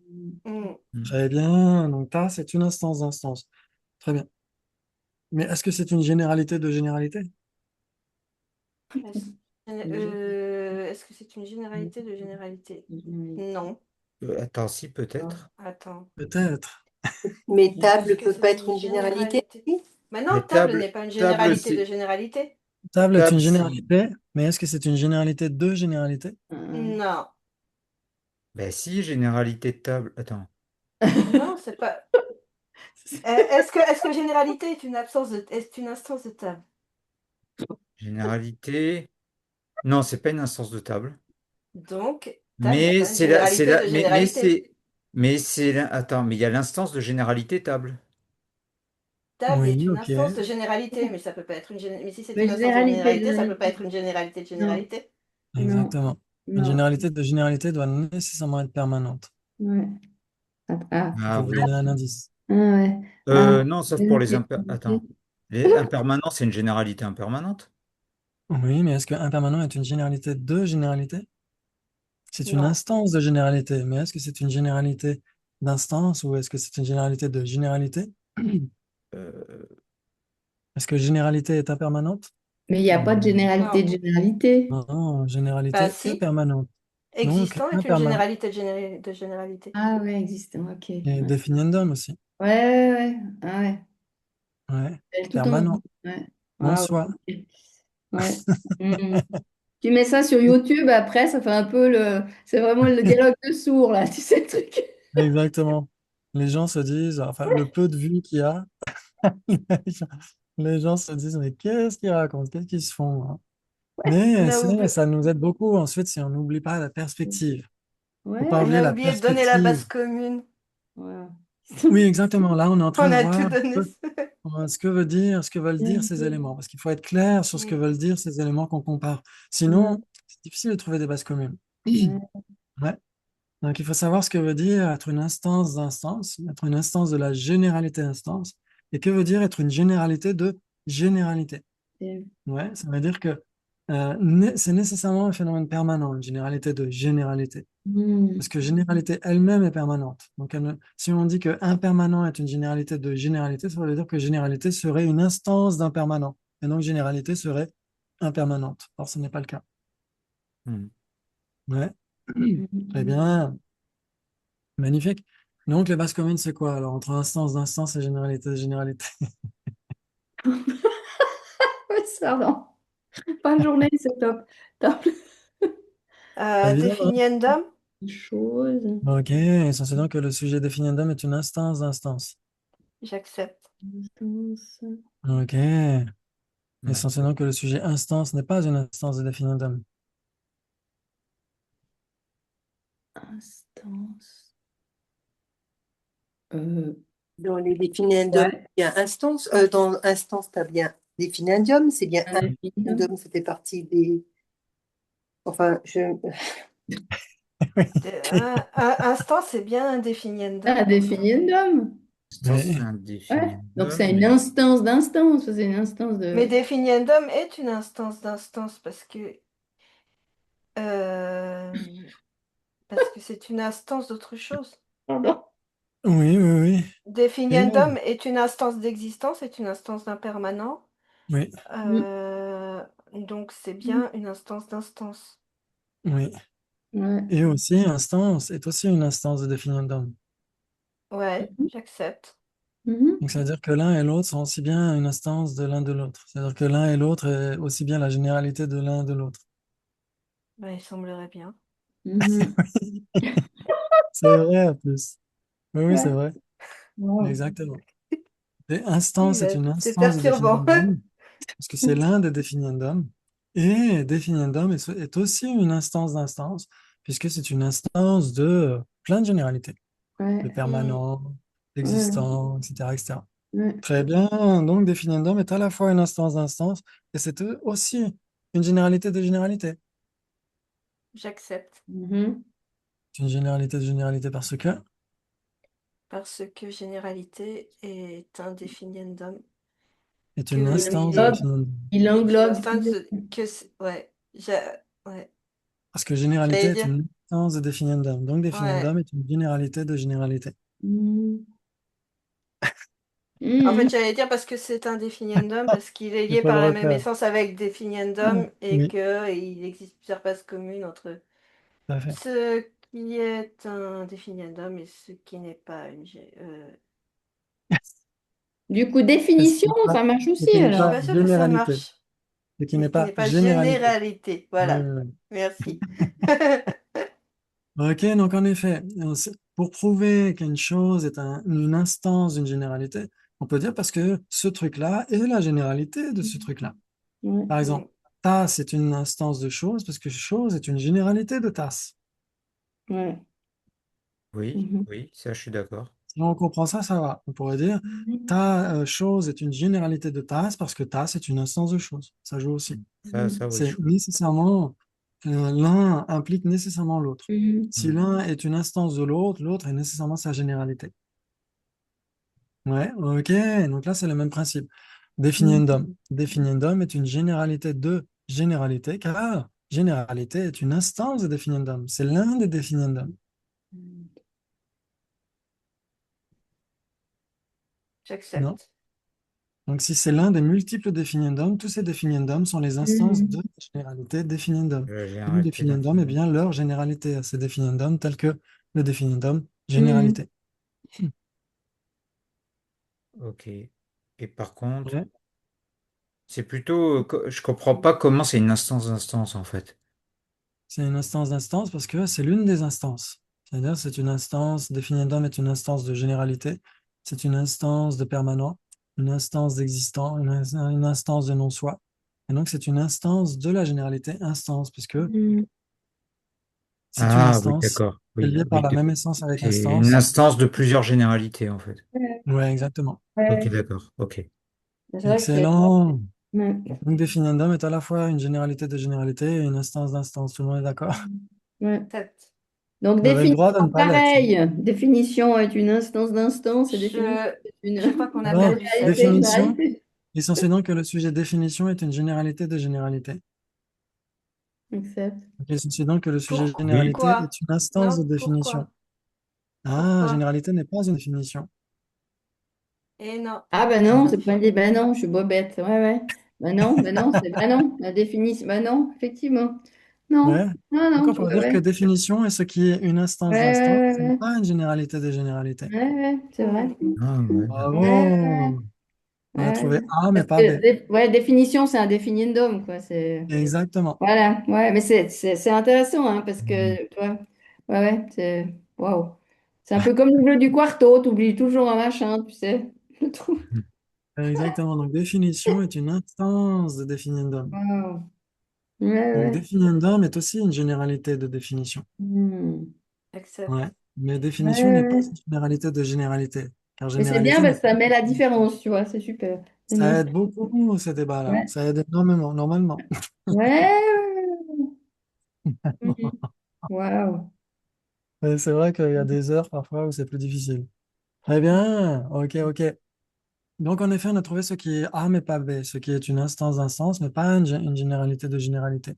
Mm. Très bien. Donc, ta, c'est une instance d'instance. Très bien. Mais est-ce que c'est une généralité de généralité? Est-ce est-ce que c'est une généralité de généralité? Non. attends, si, peut-être. Attends. Peut-être. Mais Est-ce table que peut pas c'est être une une généralité. généralité? Maintenant, Mais table table, n'est pas une table, généralité de c'est. généralité? Table est une Table, c'est. généralité, mais est-ce que c'est une généralité de généralité? Non. Ben si, généralité de table. Attends. Non, c'est pas. Est-ce que généralité est une instance de table? Généralité. Non, c'est pas une instance de table. Donc, table n'est Mais pas une c'est la, c'est généralité la, de généralité. mais c'est attends, mais il y a l'instance de généralité table. Table est Oui, une ok. instance de généralité, mais ça peut pas être mais si c'est Mais une instance de généralité, généralité, ça peut pas être une généralité de non, généralité. non, Exactement. Une non. généralité de généralité doit nécessairement être permanente. Ouais. Ah, Je Ah vais vous oui. donner un indice. ah, ouais. Ah, Non, sauf pour les généralité. Attends. Les impermanents, c'est une généralité impermanente? Oui, mais est-ce qu'un permanent est une généralité de généralité? C'est une Non. instance de généralité, mais est-ce que c'est une généralité d'instance ou est-ce que c'est une généralité de généralité? Euh, Est-ce que généralité est impermanente? Mais il n'y a pas de généralité Non. de généralité. Non, Bah généralité est si. permanente. Donc, Existant est une impermanent. généralité de généralité. Ah ouais, existant, ok. Et Ouais, definiendum aussi. ouais, ouais, ouais. Ah ouais. Ouais. Tout en Permanent. ouais. En Ah soi. ouais. Ouais. Mhm. Tu mets ça sur YouTube, après, ça fait un peu le. C'est vraiment le dialogue de sourds, là, tu sais, le truc. Exactement. Les gens se disent, enfin, le peu de vues qu'il y a, les gens se disent, mais qu'est-ce qu'ils racontent? Qu'est-ce qu'ils se font, hein? On Mais a oublié, ça nous aide beaucoup ensuite si on n'oublie pas la perspective. Faut pas Ouais. on oublier a la oublié de donner la perspective. base commune. Voilà. Oui, exactement. Là, on est en train On de a tout voir donné. ce que veulent dire ces éléments, parce qu'il faut être clair sur ce que Mm. veulent dire ces éléments qu'on compare. Ouais. Sinon, c'est difficile de trouver des bases communes. Ouais. Ouais. Donc, il faut savoir ce que veut dire être une instance d'instance, être une instance de la généralité instance, et que veut dire être une généralité de généralité. C'est- Ouais, ça veut dire que C'est nécessairement un phénomène permanent, une généralité de généralité. Hmm. Parce que généralité elle-même est permanente. Donc, si on dit que impermanent est une généralité de généralité, ça veut dire que généralité serait une instance d'un permanent. Et donc, généralité serait impermanente. Or, ce n'est pas le cas. Hmm. Ouais. Très bien. Magnifique. Donc, les bases communes, c'est quoi? Alors, entre instance d'instance et généralité de généralité. Ça, non. Pas journée, c'est top. Top. C'est évident, hein? Definiendum, Chose. Ok. Essentiellement donc que le sujet définiendum est une instance d'instance. j'accepte. Instance. Ok. Ouais. Essentiellement donc que le sujet instance n'est pas une instance de définiendum. Instance. Euh, Dans les définiendums, ouais. il y a instance. Dans instance, tu as bien définiendum. C'est bien Un un définitum. définiendum, ça fait partie des. Enfin, Instant, c'est bien un Un definiendum. définiendum. Instance Oui. Ouais. Donc indéfinible, c'est une mais instance d'instance. C'est une instance Mais de. definiendum est une instance d'instance euh, parce que c'est une instance d'autre chose. Pardon. Oui, oui, oui. Et, Definiendum est une instance d'existence, est une instance d'un permanent. oui, Mm. Donc c'est bien une instance d'instance. oui. Ouais. Et aussi, instance est aussi une instance de définiendum. Ouais, j'accepte. Mhm. Donc, ça veut dire que l'un et l'autre sont aussi bien une instance de l'un de l'autre. C'est-à-dire que l'un et l'autre est aussi bien la généralité de l'un et de l'autre. Ben, il semblerait bien. Mhm. C'est vrai, en plus. Oui, oui, c'est Ouais. vrai. Wow. Exactement. Et Oui, instance est ben, une c'est instance de perturbant. définiendum, parce que c'est l'un des définiendums. Et définiendum est aussi une instance d'instance, puisque c'est une instance de plein de généralités, de Ouais. Hmm, permanent, Ouais. d'existant, etc., etc. Ouais. Très bien. Donc, définiendum est à la fois une instance d'instance et c'est aussi une généralité de généralité. j'accepte. Mhm. C'est une généralité de généralité parce que Parce que généralité est un definiendum. est une Que instance de il, définiendum. Il est une englobe instance ouais, ouais. Parce que généralité J'allais est dire, une instance de définiendum. Donc, ouais. définiendum est une généralité de généralité. Mhm. En fait, Mhm. j'allais dire parce que c'est un definiendum, parce qu'il est Il lié faut le par la même refaire. essence avec definiendum et Oui, que il existe plusieurs bases communes entre tout à fait. ce qui est un definiendum et ce qui n'est pas Du coup, Et définition, ça marche ce aussi qui n'est je suis pas alors. pas sûre que ça généralité. marche. Ce qui Et n'est ce qui pas n'est pas généralité. généralité. Oui, Voilà. oui, oui. Merci. Ok, donc en effet, pour prouver qu'une chose est une instance d'une généralité, on peut dire parce que ce truc-là est la généralité de ce truc-là. Ouais. Par Mm. exemple, tasse est une instance de chose parce que chose est une généralité de tasse. Ouais. oui, Mhm. oui, ça je suis d'accord. Si on comprend ça, ça va. On pourrait dire ta chose est une généralité de tasse parce que tasse est une instance de chose. Ça joue aussi. Ça, oui, C'est nécessairement, l'un implique nécessairement l'autre. Mhm. Si l'un est une instance de l'autre, l'autre est nécessairement sa généralité. Ouais, ok. Donc là, c'est le même principe. Mhm. Definiendum. Definiendum est une généralité de généralité, car généralité est une instance de definiendum. C'est l'un des definiendums. Non? J'accepte. Donc, si c'est l'un des multiples definiendums, tous ces definiendums sont les instances de Mhm. la généralité definiendum. la Donc, généralité definiendum est d'infini. bien leur généralité à ces definiendums, tels que le definiendum Mhm. généralité. Ok. Et par contre, Ouais. c'est plutôt, je comprends pas comment c'est une instance d'instance en fait. C'est une instance d'instance parce que c'est l'une des instances. C'est-à-dire, c'est une instance, definiendum est une instance de généralité, c'est une instance de permanent, une instance d'existant, une instance de non-soi. Et donc, c'est une instance de la généralité instance, puisque Mhm. c'est une Ah oui, instance, d'accord. elle est Oui, liée par oui. la même essence avec C'est une instance. instance de plusieurs généralités en fait. Ouais, exactement. Ok, Ouais. d'accord. Ok. C'est vrai que c'est. Excellent. Ouais. Donc, definiendum est à la fois une généralité de généralité et une instance d'instance. Tout le monde est d'accord? Ouais. Accepte. Donc, Vous avez le droit de définition, ne pas l'être. pareil. Définition est une instance d'instance et définition Je, est une je crois qu'on a Non, perdu généralité de Seb. définition. généralité. Essentiellement que le sujet définition est une généralité de généralité. accepte. Ok, ceci donc que le sujet Oui. généralité Pourquoi? est une instance de Non, définition. pourquoi? Ah, Pourquoi? généralité n'est pas une définition. Et non, Ah ben c'est non, pas c'est pas faux. dit. Ben non, je suis bobette. Ouais, ouais. Ben non, c'est ben non. La définition. Ben non, effectivement. Non, Ouais. non, Donc non, on ouais, pourrait dire que ouais. définition est ce qui est une Ouais, instance d'instance, ouais, ce n'est ouais, pas une généralité des généralités. ouais, ouais, c'est vrai. Hmm. Ah, ouais, Ouais, d'accord. ouais, Bravo! On a ouais. trouvé A mais Parce pas que, B. ouais, définition, c'est un définiendum, quoi. C'est, Exactement. voilà, ouais, mais c'est intéressant, hein, parce Mhm. que, tu vois, ouais, ouais, c'est, waouh. C'est un peu comme le jeu du quarto, tu oublies toujours un machin, tu sais. Je trouve. Exactement. Donc définition est une instance de définiendum. Waouh. Ouais, Donc ouais. définiendum est aussi une généralité de définition. Hmm. Accepte. Ouais. Mais définition Ouais, n'est pas ouais. une généralité de généralité. Car Mais c'est bien généralité n'est parce que pas ça une met la définition. différence, tu vois, c'est super. C'est bien. Ça aide beaucoup ces débats-là. Ouais. Ça aide énormément, normalement. Ouais. Mhm. Waouh. Mais c'est vrai qu'il y a des heures parfois où c'est plus difficile. Très bien. Ok, ok. Donc, en effet, on a trouvé ce qui est A mais pas B, ce qui est une instance d'instance, mais pas une généralité de généralité.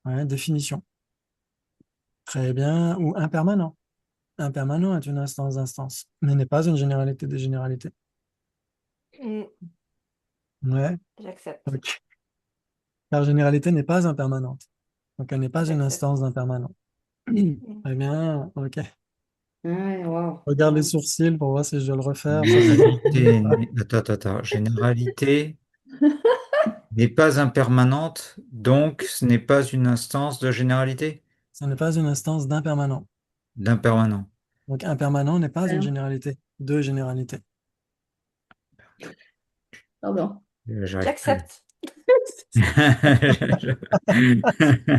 Ouais, définition. Très bien. Ou impermanent. Impermanent est une instance d'instance, mais n'est pas une généralité de généralité. Hmm. Ouais, J'accepte. ok. Car généralité n'est pas impermanente. Donc, elle n'est pas une J'accepte. instance d'impermanent. Hmm. Très bien. Ok. Ouais, waouh. Regarde les Waouh. sourcils pour voir si je dois le refaire. Ça, c'est facile. Généralité. Attends, attends, attends. Généralité n'est pas impermanente, donc ce n'est pas une instance de généralité? Ce n'est pas une instance d'impermanent. D'impermanent. Donc, impermanent n'est pas une Ouais. généralité de généralité. Pardon. J'arrive plus. J'accepte.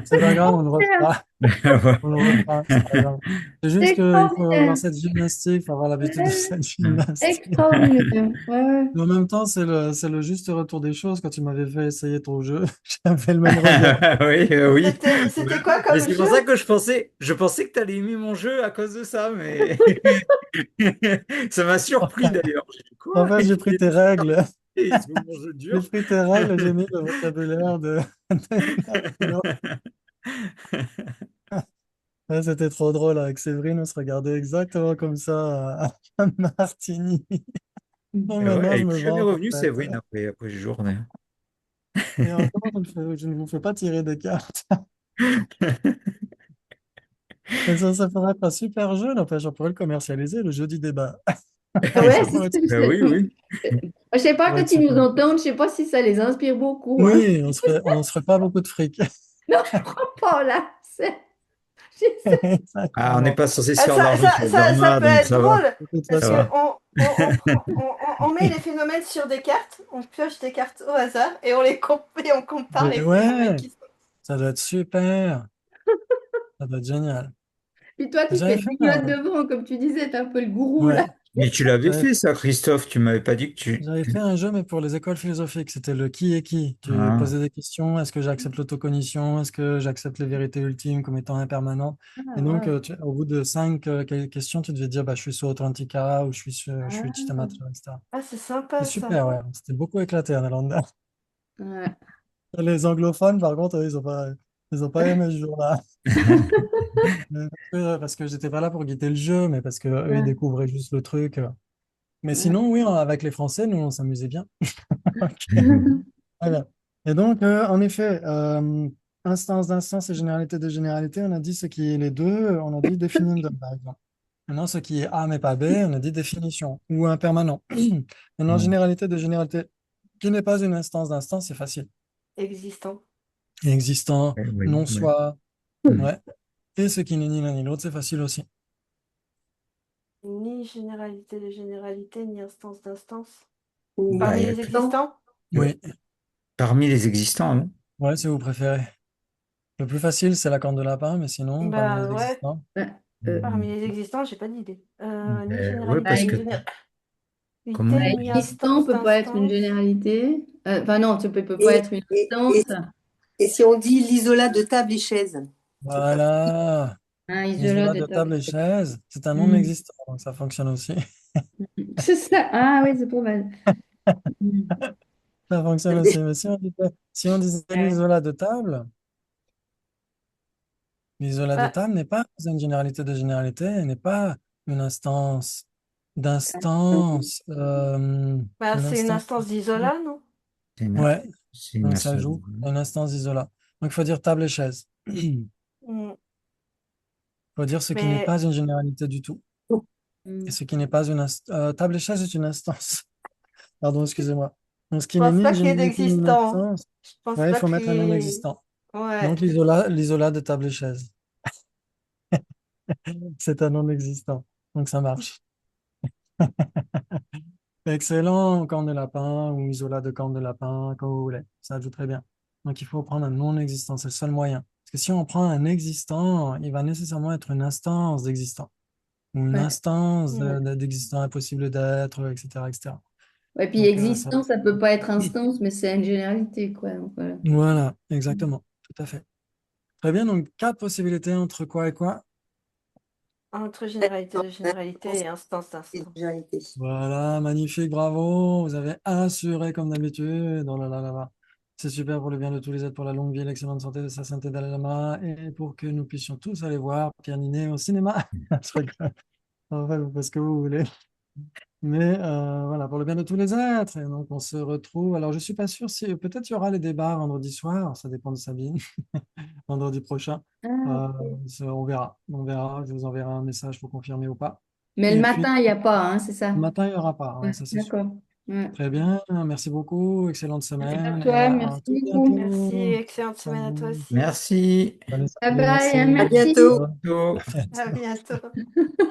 C'est pas grave, on le refera. Ouais. On le refera, c'est pas grave. C'est C'est juste qu'il faut avoir extraordinaire. cette gymnastique, il faut avoir l'habitude de Ouais, cette gymnastique. extraordinaire. Ouais, ouais. Mais en même temps, c'est le juste retour des choses. Quand tu m'avais fait essayer ton jeu, j'avais le même regret. Oui, oui. C'était quoi Mais comme c'est jeu? pour ça que je pensais que tu allais aimer mon jeu à cause de ça, mais ça m'a surpris d'ailleurs. J'ai dit, En quoi? fait, j'ai pris tes règles. Il se veut mon jeu J'ai dur. pris tes règles et j'ai mis le vocabulaire de Martino. Ouais, c'était trop drôle avec Séverine, on se regardait exactement comme ça à Martigny. Donc Et ouais, maintenant, elle je est me plus jamais vante en revenue, fait. Séverine, après ce journée. Et comment je ne vous fais pas tirer des cartes. Mais ça ferait être un super jeu, n'empêche, on pourrait le commercialiser, le jeu du débat. Ah ouais, Ça pourrait être, Ben oui, oui. je sais ça pas, pourrait quand être ils nous super. entendent, je sais pas si ça les inspire beaucoup, hein. Oui, on se ferait pas beaucoup de fric. Non, je crois pas, là. Je Ah, on n'est Exactement. pas censé se Ah, faire de l'argent sur le ça dharma, peut donc être ça va. drôle De toute Ça parce que façon. va. on met les phénomènes sur des cartes, on pioche des cartes au hasard et et on compare les Mais phénomènes ouais, qui sont. ça doit être super. Ça doit être génial. Puis toi, tu fais J'avais le fait bignote devant, comme tu disais, t'es un peu le gourou, ouais, là. Mais tu l'avais j'avais fait, ça, Christophe. Tu m'avais pas dit que tu. j'avais fait un jeu, mais pour les écoles philosophiques. C'était le qui est qui. Tu Ah, posais des questions. Est-ce que j'accepte l'autocognition? Est-ce que j'accepte les vérités ultimes comme étant impermanentes? Ah, Et donc, wow. au bout de cinq questions, tu devais dire, bah, je suis sur Authentica ou je suis Ah, Titamatra, etc. Ah, c'est C'est sympa ça. super, ouais. C'était beaucoup éclaté en Irlande. ouais. Les anglophones, par contre, eux, ils ont pas aimé ce jour-là. Mais parce que j'étais pas là pour guider le jeu, mais parce que eux, ils Ouais. découvraient juste le truc. Mais Ouais. sinon, oui, avec les Français, nous, on s'amusait bien. Ok. Très bien. Et donc, en effet, instance d'instance et généralité de généralité, on a dit ce qui est les deux, on a dit définiendum, par exemple. Maintenant, ce qui est A mais pas B, on a dit définition ou impermanent. Maintenant, ouais. généralité de généralité, qui n'est pas une instance d'instance, c'est facile. Existant. Existant, Oui, non oui. soit, Hmm. ouais. Et ce qui n'est ni l'un ni l'autre, c'est facile aussi. Ni généralité de généralité, ni instance d'instance. Ou Bah, Parmi y a les que- existant. existants? euh, Oui, parmi les existants, non? ouais, si vous préférez. Le plus facile, c'est la corne de lapin, mais sinon, parmi les Bah ouais. existants. Ouais. Parmi Hmm. les existants, j'ai pas d'idée. Ni Ouais, généralité Bah, parce de que généralité, comment? ni existant instance peut pas être une d'instance. généralité. Enfin, non, ça peut pas Et, être une et, et, instance. et si on dit l'isola de table et chaise, c'est pas Voilà. Un isolat L'isola de de table table. et chaise, c'est un Hmm. non-existant, donc ça fonctionne aussi. C'est ça. Ah oui, c'est pas mal. Hmm. Ça fonctionne aussi. Mais si on disait Ouais. l'isola de table, L'isolat de Bah, table n'est pas une généralité de généralité, elle n'est pas une instance d'instance. bah, Une c'est une instance. instance d'isola, non? C'est une, Ouais, c'est une donc ça instance. joue à une instance d'isolat. Donc il faut dire table et chaise. Il Mm. faut dire ce qui n'est Mais pas une généralité du tout. Et Mm. ce qui n'est pas une table et chaise est une instance. Pardon, excusez-moi. Donc ce je qui n'est pense ni pas une qu'il y ait généralité ni une d'existant. instance, Je pense ouais, il pas faut qu'il mettre y un non ait. existant. Ouais. Donc l'isolat de table et chaise, c'est un non existant. Donc ça marche. Excellent, corne de lapin ou isolat de corne de lapin, comme vous voulez. Ça joue très bien. Donc il faut prendre un non existant, c'est le seul moyen. Parce que si on prend un existant, il va nécessairement être une instance d'existant ou une Ouais. instance Mm. d'existant impossible d'être, etc., etc. Ouais, puis Donc ça. existence, ça peut pas être instance, mais c'est une généralité, quoi. Donc, voilà. Voilà, exactement, tout à fait. Très bien, donc quatre possibilités entre quoi et quoi? Entre généralité de généralité Instance et instance et d'instance. généralité. Voilà, magnifique, bravo. Vous avez assuré comme d'habitude. Oh là là là là. C'est super pour le bien de tous les êtres, pour la longue vie, l'excellente santé de sa sainteté Dalai Lama et pour que nous puissions tous aller voir Pierre Ninet au cinéma. Je rigole. Enfin, vous faites ce que vous voulez. Mais voilà, pour le bien de tous les êtres. Et donc, on se retrouve. Alors, je suis pas sûr si peut-être il y aura les débats vendredi soir. Ça dépend de Sabine. Vendredi prochain. Ah, Euh, ok. on verra. On verra. Je vous enverrai un message pour confirmer ou pas. Mais le Et puis, matin, il n'y a pas, hein, c'est ça? le matin, il n'y aura pas. Ouais, Ouais, ça, c'est sûr. d'accord. Ouais. Très bien, merci beaucoup, excellente Merci à semaine et toi, à merci tout beaucoup. Merci, bientôt. excellente semaine à toi Salut. aussi. Merci. Salut, Bye salut, bye, merci. hein, À merci. bientôt. Bientôt. À bientôt.